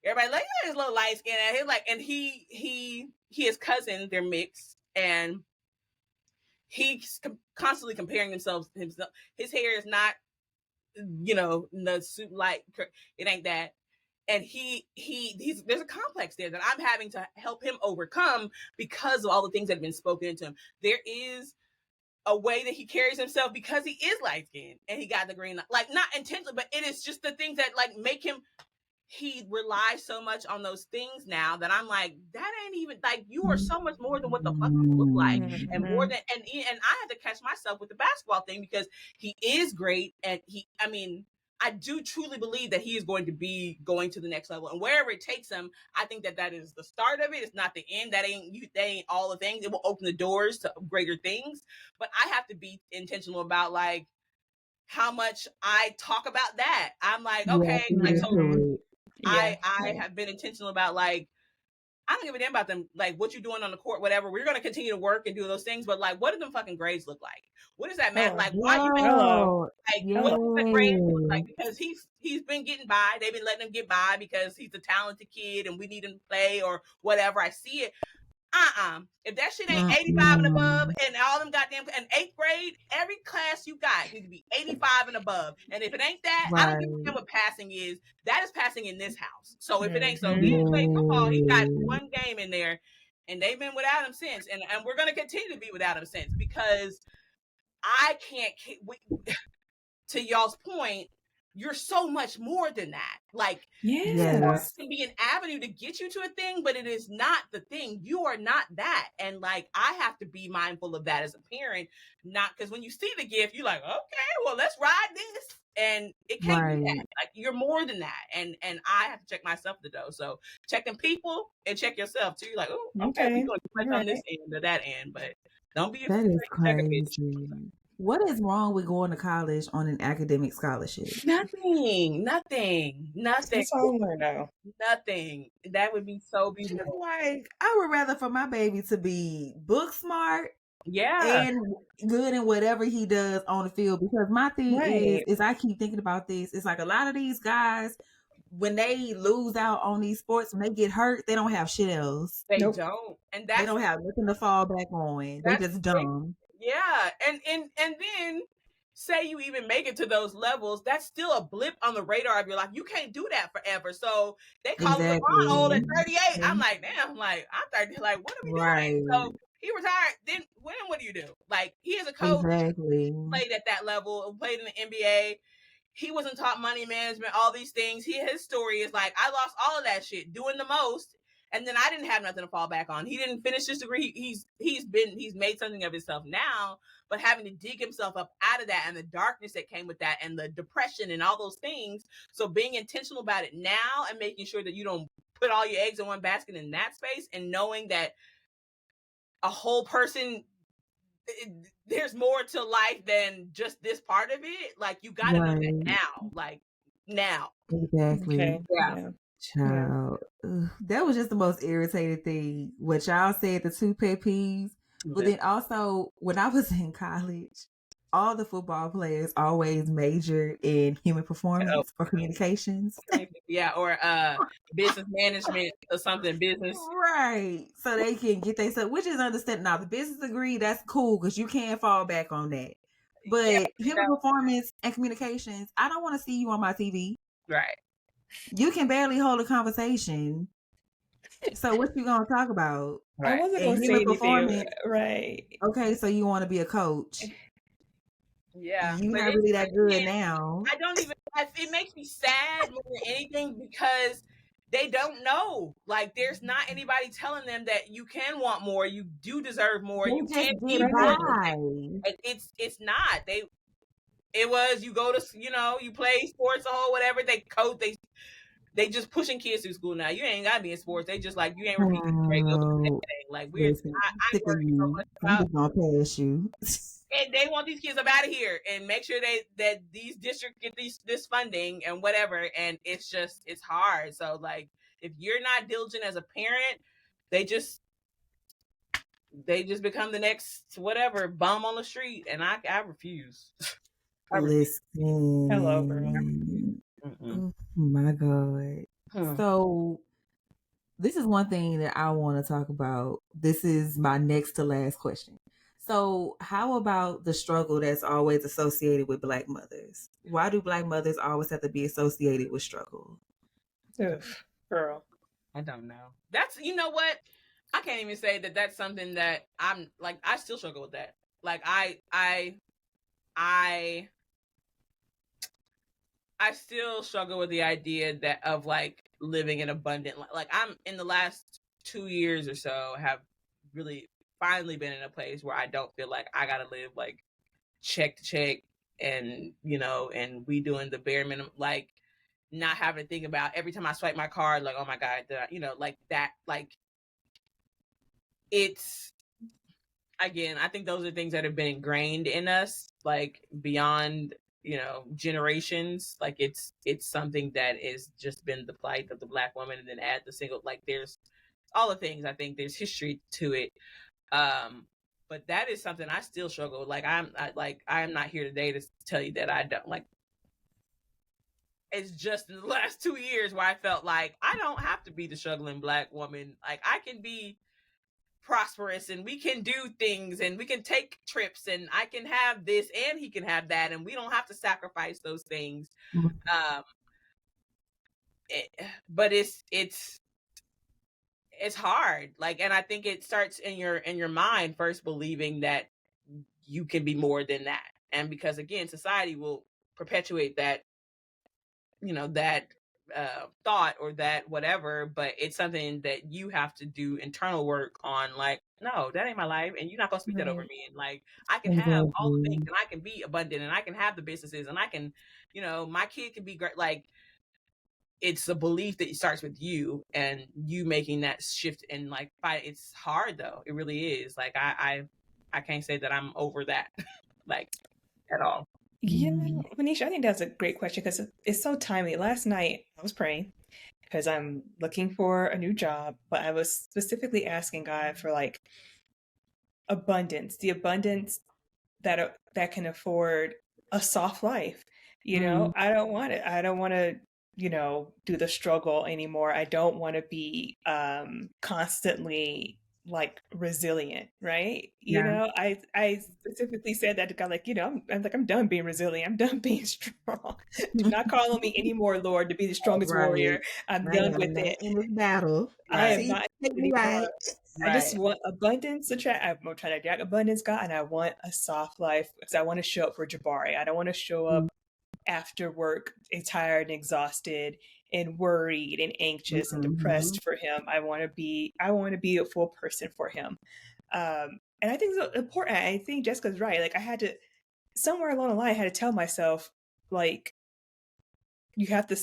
everybody like, yeah, his little light skin, and he's like, and he his cousin, they're mixed, and he's constantly comparing himself. His hair is not, the suit like it ain't that, and he's there's a complex there that I'm having to help him overcome because of all the things that have been spoken into him. There is a way that he carries himself because he is light skinned and he got the green, like not intentionally, but it is just the things that like make him. He relies so much on those things now that I'm like, that ain't even like you are so much more than what the fuck you look like, and more than and I had to catch myself with the basketball thing because he is great and I mean, I do truly believe that he is going to be going to the next level and wherever it takes him. I think that is the start of it. It's not the end. That ain't all the things. It will open the doors to greater things, but I have to be intentional about like how much I talk about that. I'm like, okay, like so Yeah. I have been intentional about like I don't give a damn about them like what you're doing on the court, whatever. We're gonna continue to work and do those things, but like what do them fucking grades look like? What does that matter? Hello. Like why you Hello. like what Hello. does the grades look like? Because he's been getting by. They've been letting him get by because he's a talented kid and we need him to play or whatever. I see it. If that shit ain't 85 and above and all them goddamn in 8th grade, every class you got need to be 85 and above. And if it ain't that, I don't give a damn what passing is. That is passing in this house. So if it ain't so, he ain't played football. He got one game in there and they've been without him since. And we're gonna continue to be without him since because I can't to y'all's point, you're so much more than that. Like, sports can be an avenue to get you to a thing, but it is not the thing. You are not that. And like, I have to be mindful of that as a parent, not because when you see the gift, you're like, okay, well, let's ride this. And it can't be that. Like, you're more than that. And I have to check myself to do. So checking people and check yourself too. You're like, oh, okay, we're doing too much on this end or that end, but don't be afraid That is to check a bitch. crazy. What is wrong with going to college on an academic scholarship? Nothing. That's all I want to know. Nothing. That would be so beautiful. Like, I would rather for my baby to be book smart Yeah. and good in whatever he does on the field. Because my thing is I keep thinking about this. It's like a lot of these guys, when they lose out on these sports, when they get hurt, they don't have shit else. They don't. And that's they don't have nothing to fall back on. They just dumb. Yeah. And then say you even make it to those levels, that's still a blip on the radar of your life. You can't do that forever. So they call LeBron old at 38. I'm like, damn, like I'm 30. Like, what are we doing? So he retired. Then what do you do? Like, he is a coach, played at that level, played in the NBA. He wasn't taught money management, all these things. His story is like, I lost all of that shit doing the most. And then I didn't have nothing to fall back on. He didn't finish his degree. He's made something of himself now, but having to dig himself up out of that and the darkness that came with that and the depression and all those things. So being intentional about it now and making sure that you don't put all your eggs in one basket in that space and knowing that a whole person, there's more to life than just this part of it. Like, you got to know that now. Like, now. Exactly. Okay. Yeah. Child. That was just the most irritating thing. What y'all said, the two pet peeves. But then also, when I was in college, all the football players always majored in human performance or communications. Yeah, or business management or something, business. Right. So they can get their stuff, which is understandable. Now, the business degree, that's cool because you can fall back on that. But human performance and communications, I don't want to see you on my TV. Right. You can barely hold a conversation. So what you gonna talk about? Right. I wasn't gonna say anything. Right. Okay, so you want to be a coach? Yeah. You're not really that good now. I don't even. It makes me sad more than anything because they don't know. Like, there's not anybody telling them that you can want more. You do deserve more. You can be more. It's not. It was you go to you play sports or whatever. They coach. They just pushing kids through school now. You ain't gotta be in sports. They just like you ain't repeating the grade. Go to the next day. Like we're I worry so much about. I'm just gonna pass you. And they want these kids up out of here and make sure that these districts get this funding and whatever. And it's hard. So like if you're not diligent as a parent, they just become the next whatever bum on the street. And I refuse. Listen. Hello, girl. Oh my God. So this is one thing that I want to talk about. This is my next to last question. So how about the struggle that's always associated with Black mothers? Why do Black mothers always have to be associated with struggle? Girl. I don't know. That's, you know what? I can't even say that that's something that I'm like, I still struggle with that. Like I still struggle with the idea that of like living an abundant life. Like I'm in the last 2 years or so have really finally been in a place where I don't feel like I gotta live like check to check, and and we doing the bare minimum, like not having to think about every time I swipe my card, like, oh my God, like that, like it's, again, I think those are things that have been ingrained in us, like beyond, generations. Like it's something that is just been the plight of the Black woman, and then add the single, like there's all the things. I think there's history to it. But that is something I still struggle with. Like I'm not here today to tell you that I don't, like, it's just in the last 2 years where I felt like I don't have to be the struggling Black woman. Like I can be prosperous, and we can do things, and we can take trips, and I can have this and he can have that, and we don't have to sacrifice those things. But it's hard. Like, and I think it starts in your mind first, believing that you can be more than that. And because again, society will perpetuate that, that thought or that whatever, but it's something that you have to do internal work on. Like, no, that ain't my life, and you're not gonna speak that over me. And like, I can have all the things, and I can be abundant, and I can have the businesses, and I can, my kid can be great. Like, it's a belief that starts with you, and you making that shift. And like, it's hard though. It really is. Like, I can't say that I'm over that, like, at all. Yeah, Manisha, I think that's a great question because it's so timely. Last night I was praying because I'm looking for a new job, but I was specifically asking God for like abundance, the abundance that can afford a soft life. I don't want it. I don't want to, do the struggle anymore. I don't want to be constantly like resilient, right? I specifically said that to God, like, I'm done being resilient. I'm done being strong. Do not call on me anymore, Lord, to be the strongest warrior. I'm done with it. In this battle. I am See, not take me anymore. right. I just want abundance to try. I'm trying to jack abundance, God, and I want a soft life because I want to show up for Jabari. I don't want to show up after work tired and exhausted and worried and anxious and depressed for him. I want to be a full person for him. And I think it's important. I think Jessica's right. Like I had to, somewhere along the line, I had to tell myself, like, you have to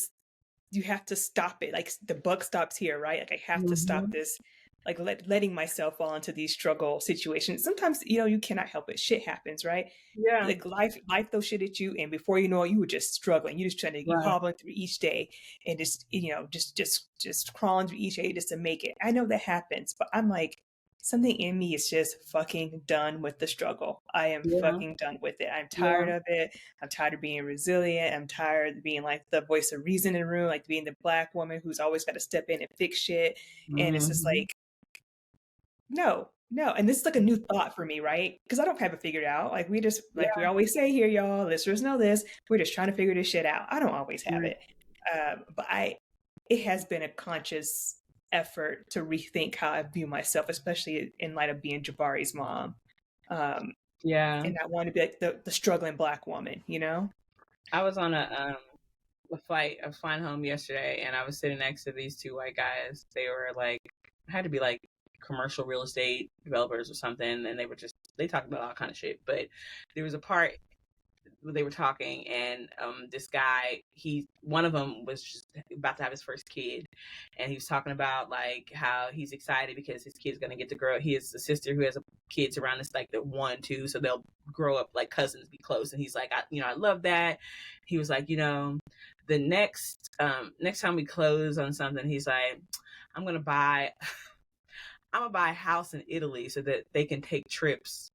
stop it. Like the buck stops here, right? Like I have to stop this, like letting myself fall into these struggle situations. Sometimes, you cannot help it. Shit happens, right? Yeah. Like life throws shit at you, and before you know it, you were just struggling. You just trying to, you hobbling through each day and just, just crawling through each day just to make it. I know that happens, but I'm like, something in me is just fucking done with the struggle. I am fucking done with it. I'm tired of it. I'm tired of being resilient. I'm tired of being like the voice of reason in the room, like being the Black woman who's always got to step in and fix shit. And it's just like, no. And this is like a new thought for me, right? Because I don't have it figured out. Like we just, like we always say here, y'all, listeners know this. We're just trying to figure this shit out. I don't always have it. But it has been a conscious effort to rethink how I view myself, especially in light of being Jabari's mom. And I want to be like the struggling Black woman, I was on a flight. I was flying home yesterday, and I was sitting next to these two white guys. They were like, had to be like commercial real estate developers or something, and they talked about all kind of shit. But there was a part where they were talking, and this guy, one of them was just about to have his first kid, and he was talking about like how he's excited because his kid's gonna get to grow. He has a sister who has kids around this, like the 1, 2, so they'll grow up like cousins, be close. And he's like, I love that. He was like, the next time we close on something, he's like, I'm gonna buy a house in Italy so that they can take trips.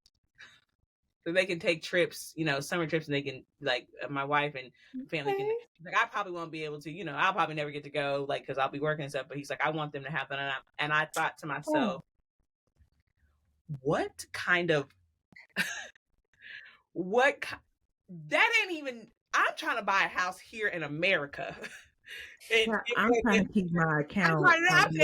Summer trips, and they can, like, my wife and family can, like, I probably won't be able to, I'll probably never get to go, like, because I'll be working and stuff, but he's like, I want them to have that. And I thought to myself, what kind of, that ain't even, I'm trying to buy a house here in America. I'm trying to keep my account overdraft.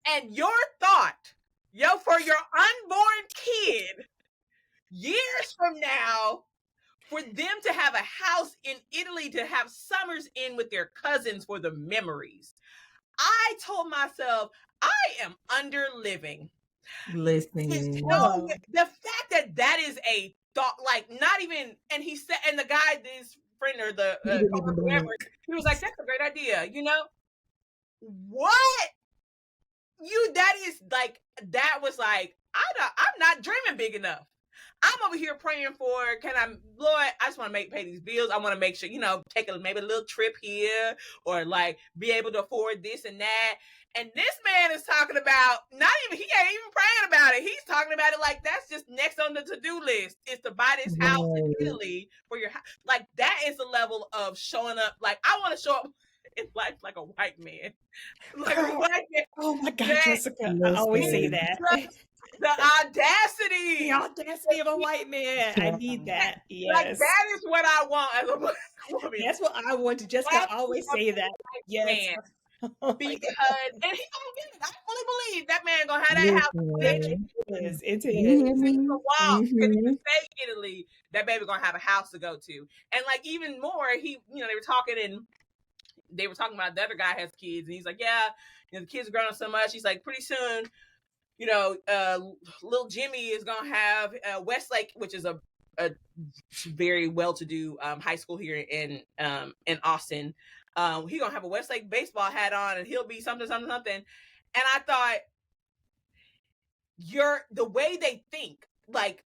And your thought Yo, for your unborn kid, years from now, for them to have a house in Italy to have summers in with their cousins for the memories. I told myself, I am under living. There's Listen, no, Hello. the fact that that is a thought, like not even, and he said, and the guy, this friend or the he didn't even coworker, whoever, blink. he was like, that's a great idea, you know? What? That is like, that was like, I'm not dreaming big enough. I'm over here praying for, Lord, I just want to pay these bills. I want to make sure, take maybe a little trip here, or like be able to afford this and that. And this man is talking about, he ain't even praying about it. He's talking about it like that's just next on the to-do list, is to buy this house in Right. Italy for your house. Like, that is the level of showing up. Like, I want to show up in life like a white man. Like a Girl. white man. Oh my God, That, Jessica. I always say Listen, that. the audacity. The audacity of a white man. I need that. Like, Yes. that is what I want as a black woman. That's what I want to. Jessica always say that. Yes. Man. Oh my Because, God. and he gonna get it. I fully believe that man gonna have that house. listen. It is. It You hear is. The me? walk, and Mm-hmm. even say Italy, that baby gonna have a house to go to. And like, even more, they were talking, and they were talking about the other guy has kids, and he's like, yeah, the kids are growing up so much. He's like, pretty soon, little Jimmy is gonna have Westlake, which is a very well-to-do high school here in Austin. He gonna have a Westlake baseball hat on, and he'll be something, something, something. And I thought, the way they think, like,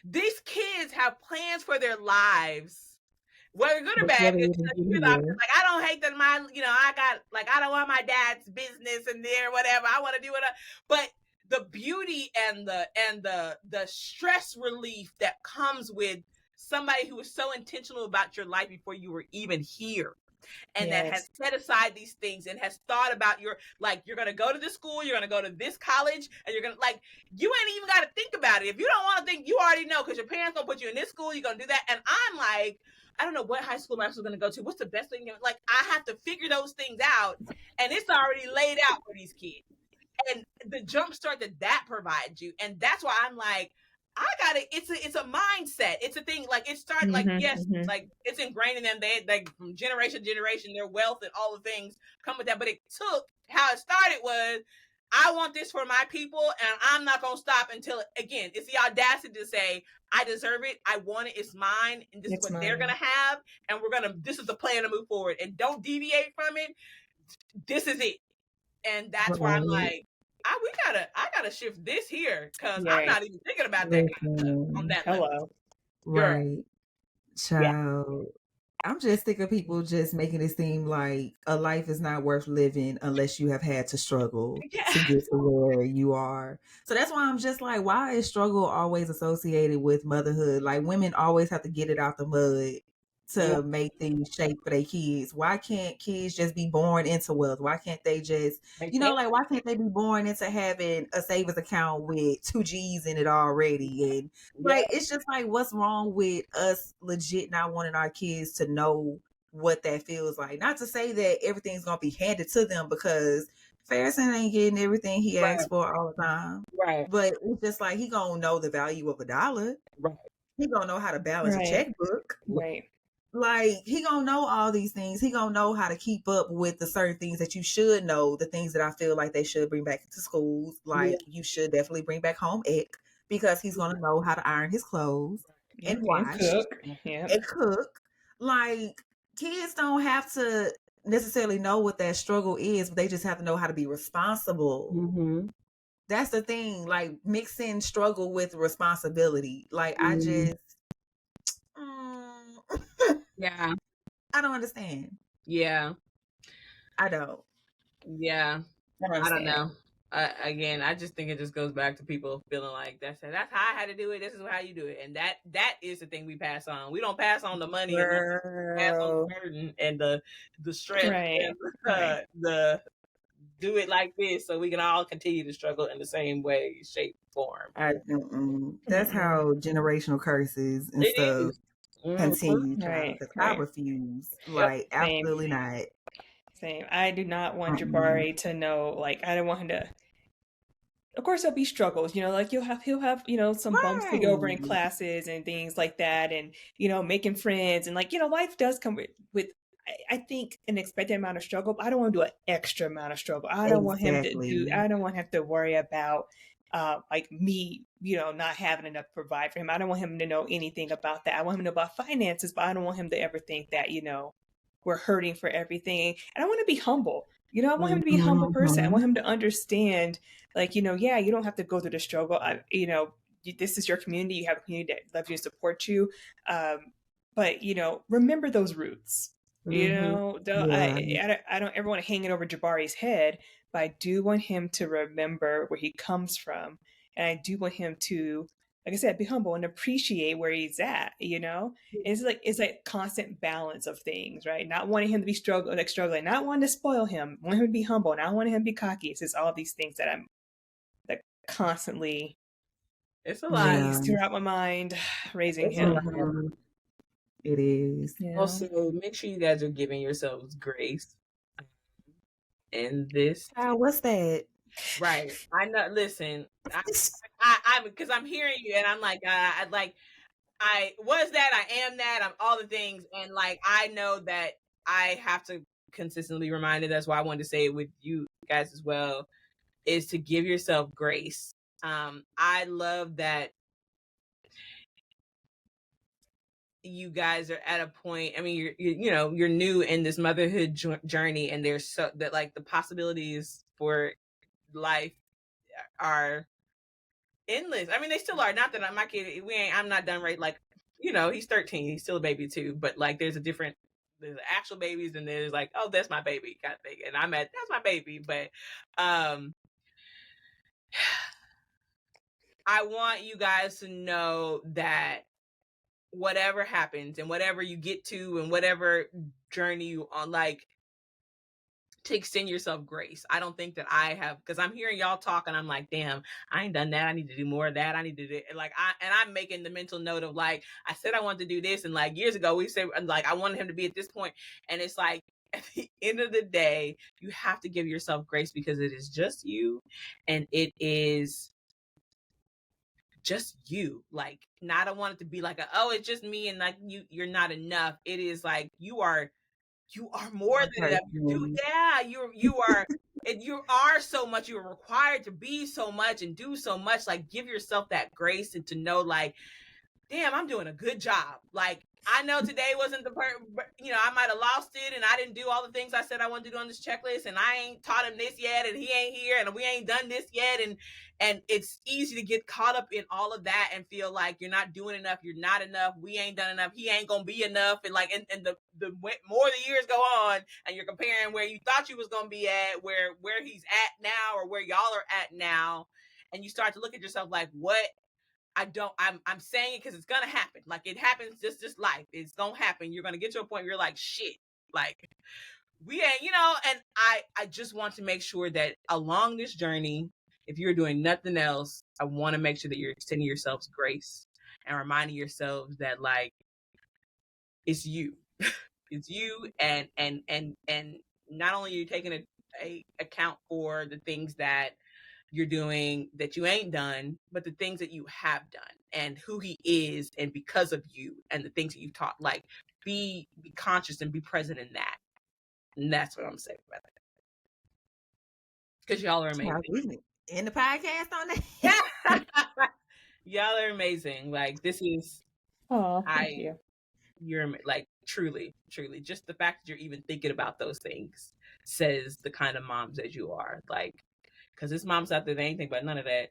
these kids have plans for their lives, whether good or Before bad. they Because even get like, here. I don't hate that I don't want my dad's business in there, whatever. I want to do it, but the beauty and the stress relief that comes with somebody who is so intentional about your life before you were even here, and that has set aside these things and has thought about you're going to go to this school, you're going to go to this college, and you're going to, like, you ain't even got to think about it. If you don't want to think, you already know, because your parents going to put you in this school, you're going to do that. And I'm like, I don't know what high school I'm actually going to go to. What's the best thing? Like, I have to figure those things out, and it's already laid out for these kids. And the jump start that provides you. And that's why I'm like, it's a mindset. It's a thing. Like, it started, like, yes, like, it's ingrained in them. They, like, from generation to generation, their wealth and all the things come with that. But how it started was, I want this for my people, and I'm not going to stop until, again, it's the audacity to say, I deserve it. I want it. It's mine. And this is what they're going to have. And this is the plan to move forward. And don't deviate from it. This is it. And that's where I'm like, I gotta shift this here, because I'm not even thinking about that kind of stuff on that level. Right. Child. I'm just sick of people just making it seem like a life is not worth living unless you have had to struggle to get to where you are. So that's why I'm just like, why is struggle always associated with motherhood? Like, women always have to get it out the mud to make things shape for their kids. Why can't kids just be born into wealth? Why can't they just, why can't they be born into having a savings account with 2 G's in it already? And like, it's just like, what's wrong with us legit not wanting our kids to know what that feels like? Not to say that everything's going to be handed to them, because Farrison ain't getting everything he asks for all the time. Right. But it's just like, he going to know the value of $1. Right. He going to know how to balance a checkbook. Right. Like, he gonna know all these things. He gonna know how to keep up with the certain things that you should know, the things that I feel like they should bring back into schools. Like, you should definitely bring back home ec, because he's gonna know how to iron his clothes and wash and cook. Like, kids don't have to necessarily know what that struggle is, but they just have to know how to be responsible. That's the thing. Like, mixing struggle with responsibility. Like, I just yeah, I don't understand. Yeah, I don't. Yeah, I don't know. Again, I just think it just goes back to people feeling like that's how I had to do it. This is how you do it, and that is the thing we pass on. We don't pass on the money, and we pass on the burden and the stress, and the do it like this, so we can all continue to struggle in the same way, shape, form. That's how generational curses and stuff continue, child. Because I refuse. Like, absolutely not. Same. I do not want Mm-mm. Jabari to know, like, I don't want him to. Of course, there'll be struggles, like he'll have, some bumps to go over in Right. classes and things like that, and making friends, and like, life does come with I think an expected amount of struggle, but I don't want to do an extra amount of struggle. Exactly. I don't want him to worry about like me, not having enough to provide for him. I don't want him to know anything about that. I want him to know about finances, but I don't want him to ever think that, we're hurting for everything. And I want to be humble. I want him to be a humble person. I Mhm. want him to understand, like, yeah, you don't have to go through the struggle. This is your community. You have a community that loves you and supports you. But remember those roots. Mhm. Yeah. I don't ever want to hang it over Jabari's head, but I do want him to remember where he comes from, and I do want him to, like I said, be humble and appreciate where he's at. It's like constant balance of things, right? Not wanting him to be struggling, not wanting to spoil him, wanting him to be humble, not wanting him to be cocky. It's just all these things that constantly It's a lot. Yeah. race throughout my mind, raising It's a lot. him. Mhm. It is. Also, make sure you guys are giving yourselves grace in this. What's that? Right. I know. Listen, because I'm hearing you, and I'm like, I was that, I am that, I'm all the things, and like, I know that I have to consistently remind it. That's why I wanted to say it with you guys as well, is to give yourself grace. I love that you guys are at a point. I mean, you're new in this motherhood journey, and there's so that, like, the possibilities for life are endless. I mean, they still are. Not that my kid, I'm not done right. Like, he's 13. He's still a baby too. But like, there's actual babies, and there's like, oh, that's my baby kind of thing. And that's my baby. But I want you guys to know that whatever happens and whatever you get to and whatever journey you on, like, to extend yourself grace. I don't think that I have, because I'm hearing y'all talk, and I'm like, damn, I ain't done that. I need to do more of that. I need to do, like, I'm making the mental note of, like, I said I wanted to do this, and like years ago we said, like, I wanted him to be at this point, and it's like, at the end of the day, you have to give yourself grace, because it is just you, and it is just you. Like, I don't want it to be like oh, it's just me, and like, you're not enough. It is like, you are more One than enough. person. Yeah, you are, and you are so much. You're required to be so much and do so much. Like, give yourself that grace, and to know, like, damn, I'm doing a good job. Like, I know today wasn't I might have lost it, and I didn't do all the things I said I wanted to do on this checklist, and I ain't taught him this yet, and he ain't here, and we ain't done this yet, and it's easy to get caught up in all of that and feel like you're not doing enough, you're not enough, we ain't done enough, he ain't gonna be enough, and like, and the more the years go on, and you're comparing where you thought you was gonna be at, where he's at now, or where y'all are at now, and you start to look at yourself like, what? I'm saying it because it's gonna happen. Like, it happens, just life. It's gonna happen. You're gonna get to a point where you're like, shit, like, we ain't, and I just want to make sure that along this journey, if you're doing nothing else, I want to make sure that you're extending yourselves grace and reminding yourselves that, like, it's you. It's you, and not only are you taking a account for the things that you're doing that you ain't done, but the things that you have done, and who he is, and because of you, and the things that you've taught. Like, be conscious and be present in that. And that's what I'm saying about it. Because y'all are amazing. Child, we in the podcast on that. Yeah. Y'all are amazing. Like, this is, Oh, thank you. you're like, truly, truly, just the fact that you're even thinking about those things says the kind of moms that you are. Like, because this mom's out there, they ain't think about none of that.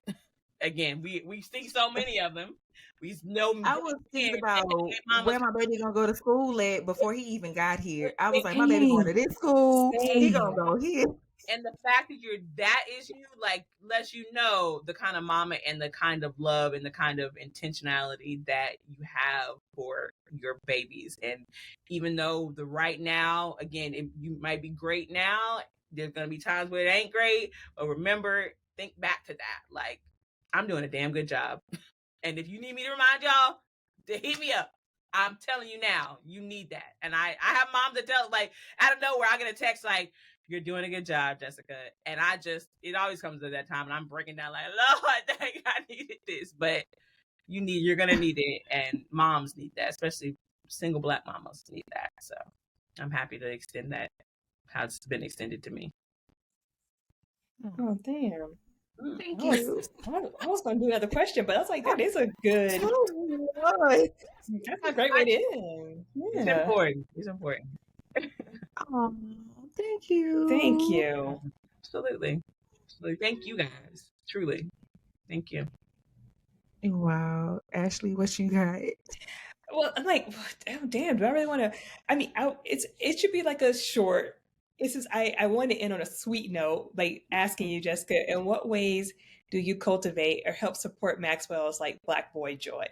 Again, we see so many of them. We know, I was thinking again, about mamas. where my baby gonna go to school at before he even got here. I was like, my baby going Same. to this school. He gonna Same. go here. And the fact that that is you, like, lets you know the kind of mama and the kind of love and the kind of intentionality that you have for your babies. And even though the right now, again, you might be great now, there's gonna be times where it ain't great. But remember, think back to that. Like, I'm doing a damn good job. And if you need me to remind y'all, to hit me up. I'm telling you now, you need that. And I have moms that tell, like, out of nowhere, I get a text like, "You're doing a good job, Jessica." And it always comes at that time, and I'm breaking down like, Lord, I needed this, but you're gonna need it, and moms need that, especially single Black mamas need that. So I'm happy to extend that, how it's been extended to me. Oh, damn. Thank I was, you. I was going to do another question, but I was like, that is a good, Oh, Lord. that's a great way to end. It's Yeah. important. It's important. Oh, thank Thank you. you. Absolutely. Absolutely. Thank you guys. Truly. Thank you. Wow. Ashley, what you got? Well, I'm like, oh, damn, do I really want to? I mean, it should be like a short. It's just I want to end on a sweet note, like asking you, Jessica, in what ways do you cultivate or help support Maxwell's like Black boy joy?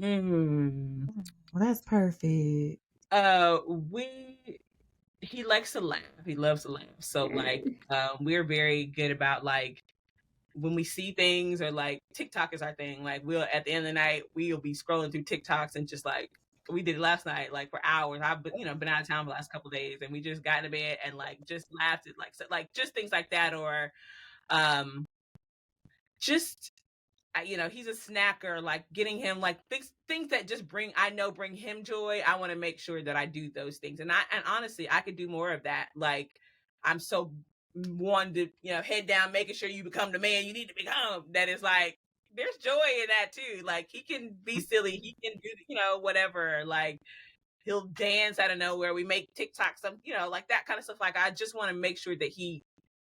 Mm. Well, that's perfect. He likes to laugh. He loves to laugh. So like, we're very good about like when we see things, or like TikTok is our thing. Like we'll at the end of the night we'll be scrolling through TikToks and just like we did last night, like for hours. I've been out of town for the last couple of days, and we just got in bed and like just laughed at like just things like that, or just he's a snacker, like getting him like things that just bring him joy. I want to make sure that I do those things, and honestly I could do more of that. Like I'm so one to head down, making sure you become the man you need to become. That is like there's joy in that too. Like he can be silly, he can do whatever. Like he'll dance out of nowhere. We make TikTok, some like that kind of stuff. Like I just want to make sure that he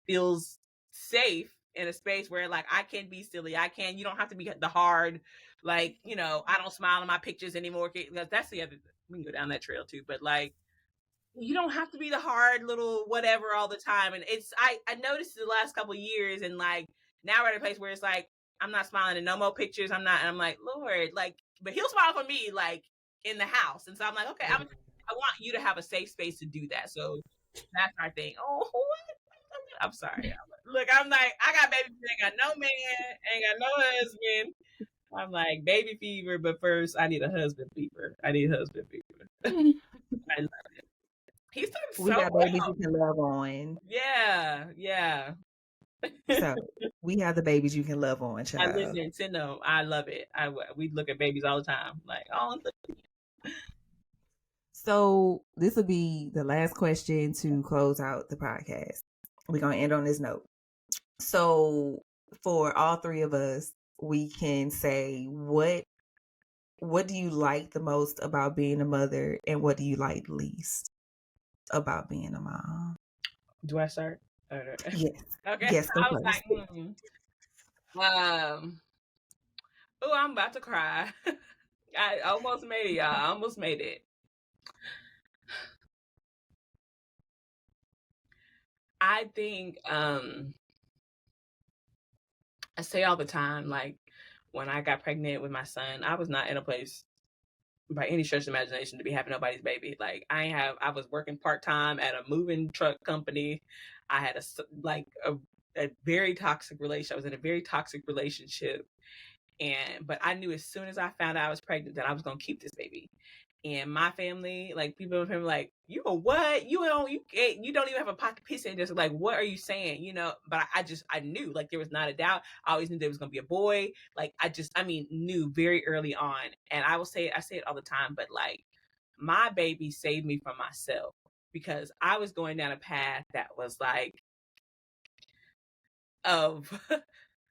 feels safe in a space where like I can be silly. You don't have to be the hard, like, I don't smile in my pictures anymore. That's the other, we can go down that trail too, but like, you don't have to be the hard little whatever all the time. And I noticed the last couple of years, and like now we're at a place where it's like, I'm not smiling in no more pictures. And I'm like, Lord, like, but he'll smile for me, like in the house. And so I'm like, okay, I want you to have a safe space to do that. So that's our thing. Oh, I'm sorry. Look, I'm like, I got baby, ain't got no man, ain't got no husband. I'm like, baby fever, but first I need a husband fever. I need husband fever. I love it. He's doing We so got babies well. you can love on. Yeah. So we have the babies you can love on, I child. listen to no. I love it. We look at babies all the time. Like, oh, look. So this will be the last question to close out the podcast. We're gonna end on this note. So for all three of us, we can say what do you like the most about being a mother, and what do you like least about being a mom? Do I start? Yes. Okay. Yes, go I was first. like, oh, I'm about to cry. I almost made it, y'all. I almost made it. I think I say all the time, like when I got pregnant with my son, I was not in a place by any stretch of imagination to be having nobody's baby. Like I was working part-time at a moving truck company. I had a very toxic relationship. I was in a very toxic relationship. But I knew as soon as I found out I was pregnant that I was going to keep this baby. And my family, like people in my family, like, you know what? You don't even have a pocket piece, and just like, what are you saying? But I knew, like, there was not a doubt. I always knew there was gonna be a boy. Like knew very early on. And I say it all the time, but like my baby saved me from myself, because I was going down a path that was like of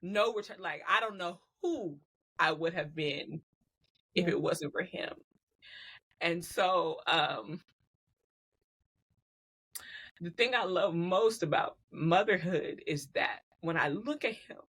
no return. Like I don't know who I would have been if it wasn't for him. And so the thing I love most about motherhood is that when I look at him,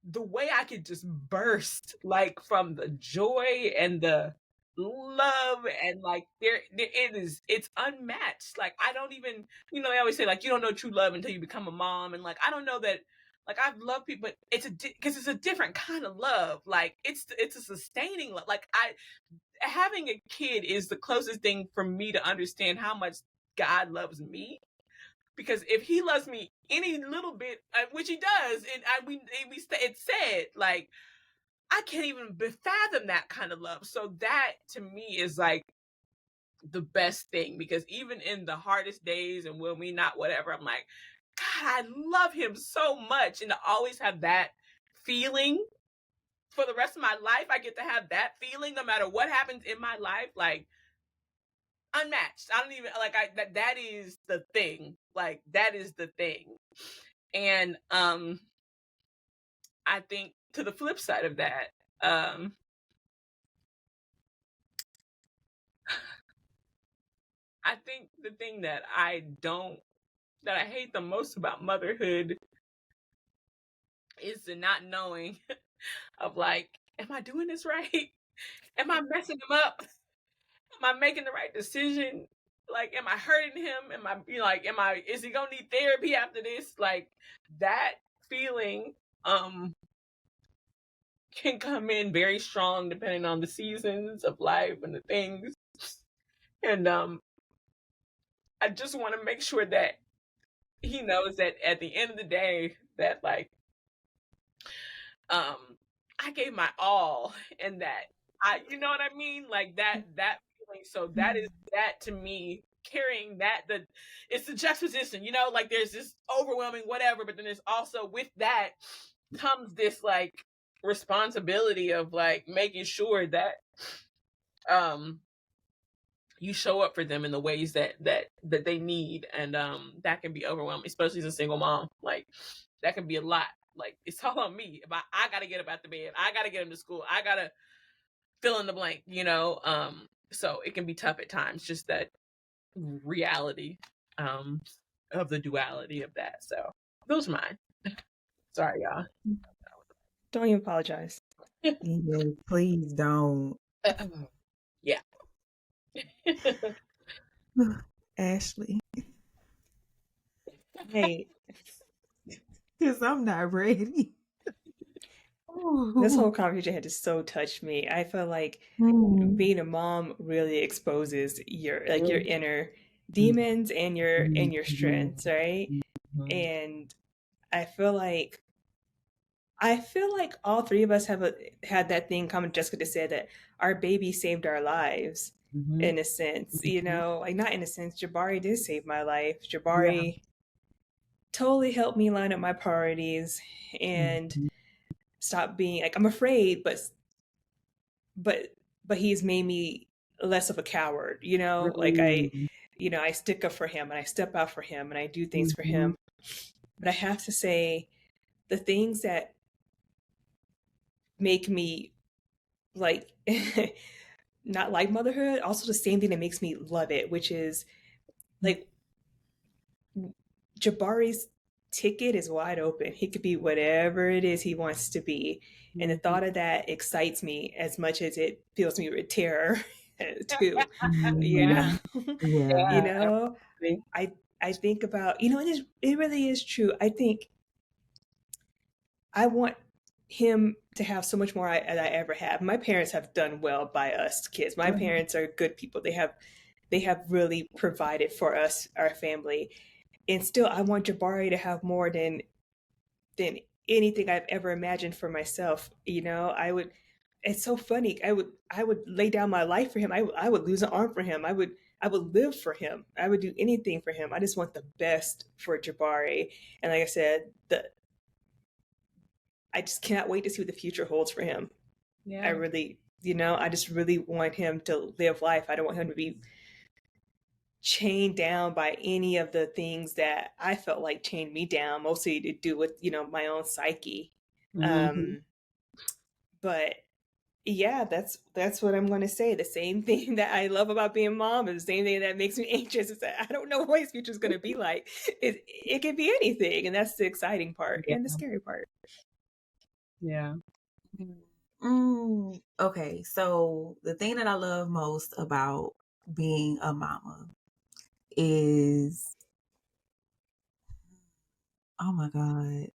the way I could just burst, like, from the joy and the love, and like it's unmatched. Like I don't even, they always say like you don't know true love until you become a mom, and like I don't know that. Like I've loved people, but because it's a different kind of love. Like it's a sustaining love. Like having a kid is the closest thing for me to understand how much God loves me. Because if he loves me any little bit, which he does, and it's said, like, I can't even fathom that kind of love. So that to me is like the best thing, because even in the hardest days and when we not whatever, I'm like, God, I love him so much. And to always have that feeling for the rest of my life, I get to have that feeling no matter what happens in my life, like unmatched. I don't even like that is the thing. Like that is the thing. And I think to the flip side of that, I think the thing that I hate the most about motherhood is the not knowing of like, am I doing this right? Am I messing him up? Am I making the right decision? Like, am I hurting him? Am I, is he gonna need therapy after this? Like that feeling, can come in very strong depending on the seasons of life and the things. And, I just want to make sure that he knows that at the end of the day that like, I gave my all, and that you know what I mean? Like that feeling. So that is that to me, carrying that, it's the juxtaposition, you know, like there's this overwhelming whatever, but then there's also with that comes this like responsibility of like making sure that you show up for them in the ways that they need. And that can be overwhelming, especially as a single mom. Like that can be a lot. Like it's all on me. If I gotta get up out the bed, I gotta get him to school, I gotta fill in the blank, you know. So it can be tough at times, just that reality of the duality of that. So those are mine. Sorry, y'all. Don't even apologize. Yes, please don't. Yeah. Ashley. Hey, Because I'm not ready. this whole conversation had just so touched me. I feel like being a mom really exposes your inner demons and your strengths, right? And I feel like all three of us had that thing common. Jessica just said that our baby saved our lives in a sense, you know, like not in a sense. Jabari did save my life. Jabari totally helped me line up my priorities and stop being like I'm afraid, but he's made me less of a coward, you know, like I stick up for him and I step out for him and I do things for him. But I have to say the things that make me like not like motherhood, also the same thing that makes me love it, which is like Jabari's ticket is wide open. He could be whatever it is he wants to be. And the thought of that excites me as much as it fills me with terror too. You know? Yeah. You know? I think about, you know, it really is true. I think I want him to have so much more than I ever have. My parents have done well by us kids. My parents are good people. They have really provided for us, our family. And still I want Jabari to have more than anything I've ever imagined for myself. You know, it's so funny. I would lay down my life for him. I would lose an arm for him. I would live for him. I would do anything for him. I just want the best for Jabari. And like I said, I just cannot wait to see what the future holds for him. Yeah. I really, you know, I just really want him to live life. I don't want him to be chained down by any of the things that I felt like chained me down, mostly to do with, you know, my own psyche. But yeah, that's what I'm going to say. The same thing that I love about being a mom is the same thing that makes me anxious is that I don't know what his future is going to be like. It can be anything, and that's the exciting part and the scary part. Yeah. Okay, so the thing that I love most about being a mama is, oh my God,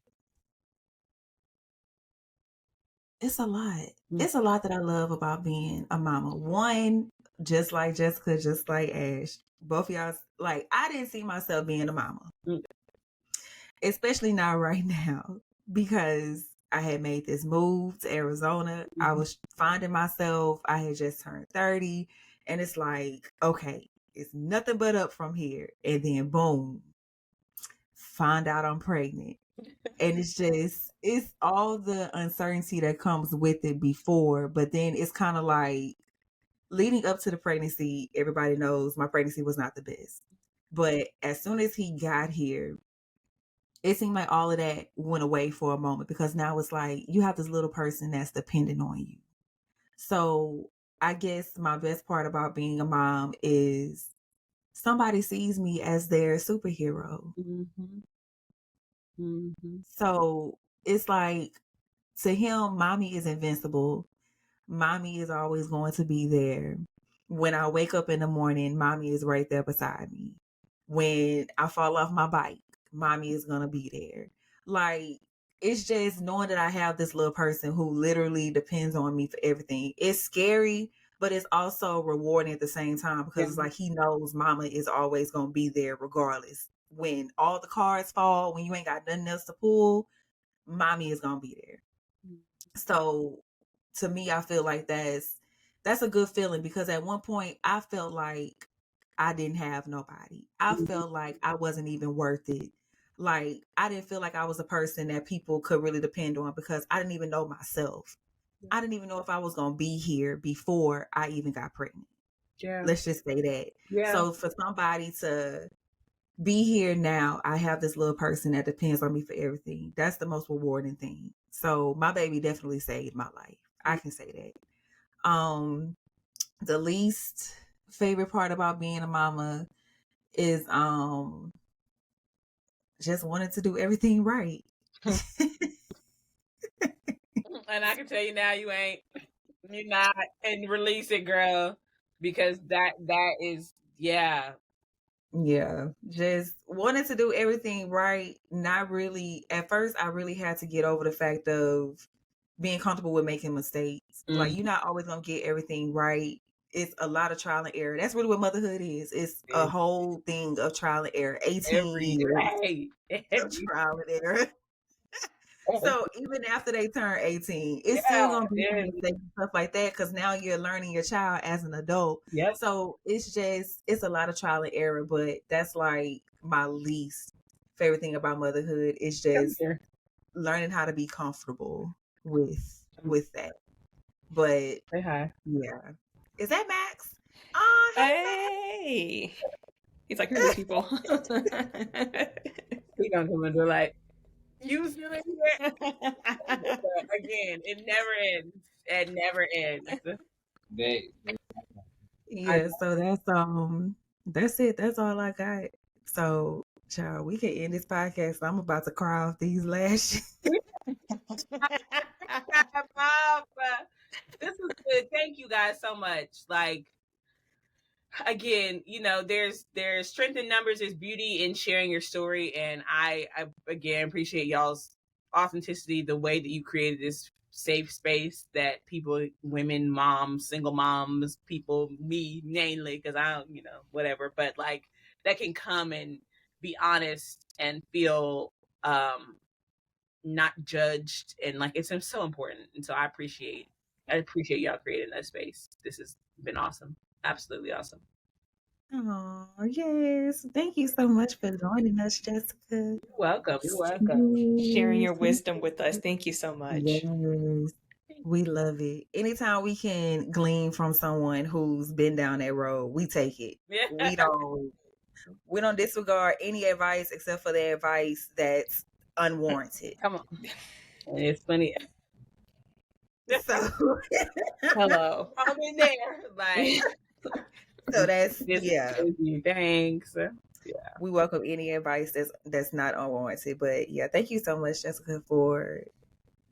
it's a lot. It's a lot that I love about being a mama. One, just like Jessica, just like Ash, both of y'all, like, I didn't see myself being a mama, especially not right now, because I had made this move to Arizona. I was finding myself. I had just turned 30. And it's like, okay, it's nothing but up from here. And then boom, find out I'm pregnant. And it's all the uncertainty that comes with it before. But then it's kind of like leading up to the pregnancy, everybody knows my pregnancy was not the best. But as soon as he got here, it seemed like all of that went away for a moment because now it's like you have this little person that's dependent on you. So I guess my best part about being a mom is somebody sees me as their superhero. Mm-hmm. Mm-hmm. So it's like to him, mommy is invincible. Mommy is always going to be there. When I wake up in the morning, mommy is right there beside me. When I fall off my bike, mommy is going to be there. Like, it's just knowing that I have this little person who literally depends on me for everything. It's scary, but it's also rewarding at the same time because it's like he knows mama is always going to be there regardless. When all the cards fall, when you ain't got nothing else to pull, mommy is going to be there. So to me, I feel like that's a good feeling because at one point I felt like I didn't have nobody. I felt like I wasn't even worth it. Like I didn't feel like I was a person that people could really depend on because I didn't even know myself. I didn't even know if I was going to be here before I even got pregnant. Yeah. Let's just say that. Yeah. So for somebody to be here now, I have this little person that depends on me for everything. That's the most rewarding thing. So my baby definitely saved my life. I can say that. The least favorite part about being a mama is just wanting to do everything right. And I can tell you now, you're not, and release it, girl, because that is, yeah. Yeah, just wanted to do everything right. Not really. At first, I really had to get over the fact of being comfortable with making mistakes. Like, you're not always going to get everything right. It's a lot of trial and error. That's really what motherhood is. It's a whole thing of trial and error. 18 Every years day. of trial and error. So even after they turn 18, it's still Yeah, gonna be some yeah. mistakes and stuff like that because now you're learning your child as an adult. Yep. So it's a lot of trial and error, but that's like my least favorite thing about motherhood is Come just here. learning how to be comfortable with that. But Say hi. yeah. Is that Max? Oh, Hey. He's like, who are these people? He gonna come and be like, you still in here? Again, it never ends. It never ends. yeah, so that's it. That's all I got. So, child, we can end this podcast. I'm about to cry off these lashes. Bob, this was good. Thank you guys so much. Like, again, there's strength in numbers, there's beauty in sharing your story, and I again appreciate y'all's authenticity, the way that you created this safe space that people, women, moms, single moms, people, me mainly, because I don't, whatever, but like that can come and be honest and feel not judged, and like it's so important. And so I appreciate y'all creating that space. This has been awesome. Absolutely awesome. Oh, yes. Thank you so much for joining us, Jessica. You're welcome. You're welcome. Sharing your Yes. wisdom with us. Thank you so much. Yes. We love it. Anytime we can glean from someone who's been down that road, we take it. Yeah. We don't disregard any advice except for the advice that's unwarranted. Come on. And it's funny. So Hello. I'm in there. Like, so that's this yeah. is crazy. Thanks. Yeah. We welcome any advice that's not unwarranted. But yeah, thank you so much, Jessica, for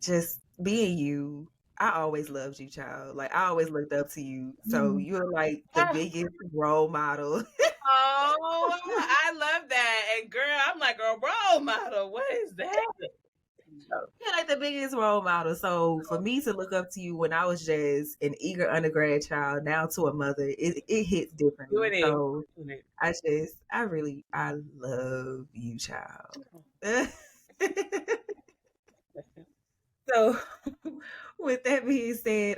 just being you. I always loved you, child. Like I always looked up to you. So you're like the biggest role model. Oh, I love that. And girl, I'm like a role model. What is that? You're like the biggest role model. So for me to look up to you when I was just an eager undergrad child, now to a mother, it hits differently. Doing it. So I love you, child. So with that being said,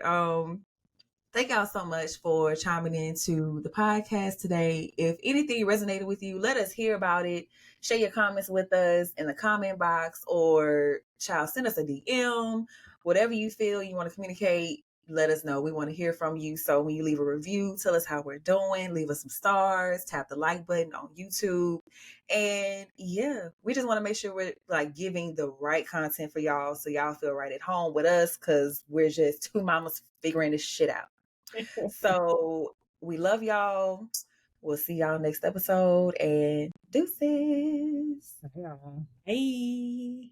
thank y'all so much for chiming into the podcast today. If anything resonated with you, let us hear about it. Share your comments with us in the comment box, or child, send us a DM. Whatever you feel you want to communicate, let us know. We want to hear from you. So when you leave a review, tell us how we're doing, leave us some stars, tap the like button on YouTube. And yeah, we just want to make sure we're like giving the right content for y'all so y'all feel right at home with us, because we're just two mamas figuring this shit out. So we love y'all. We'll see y'all next episode, and deuces. Hey.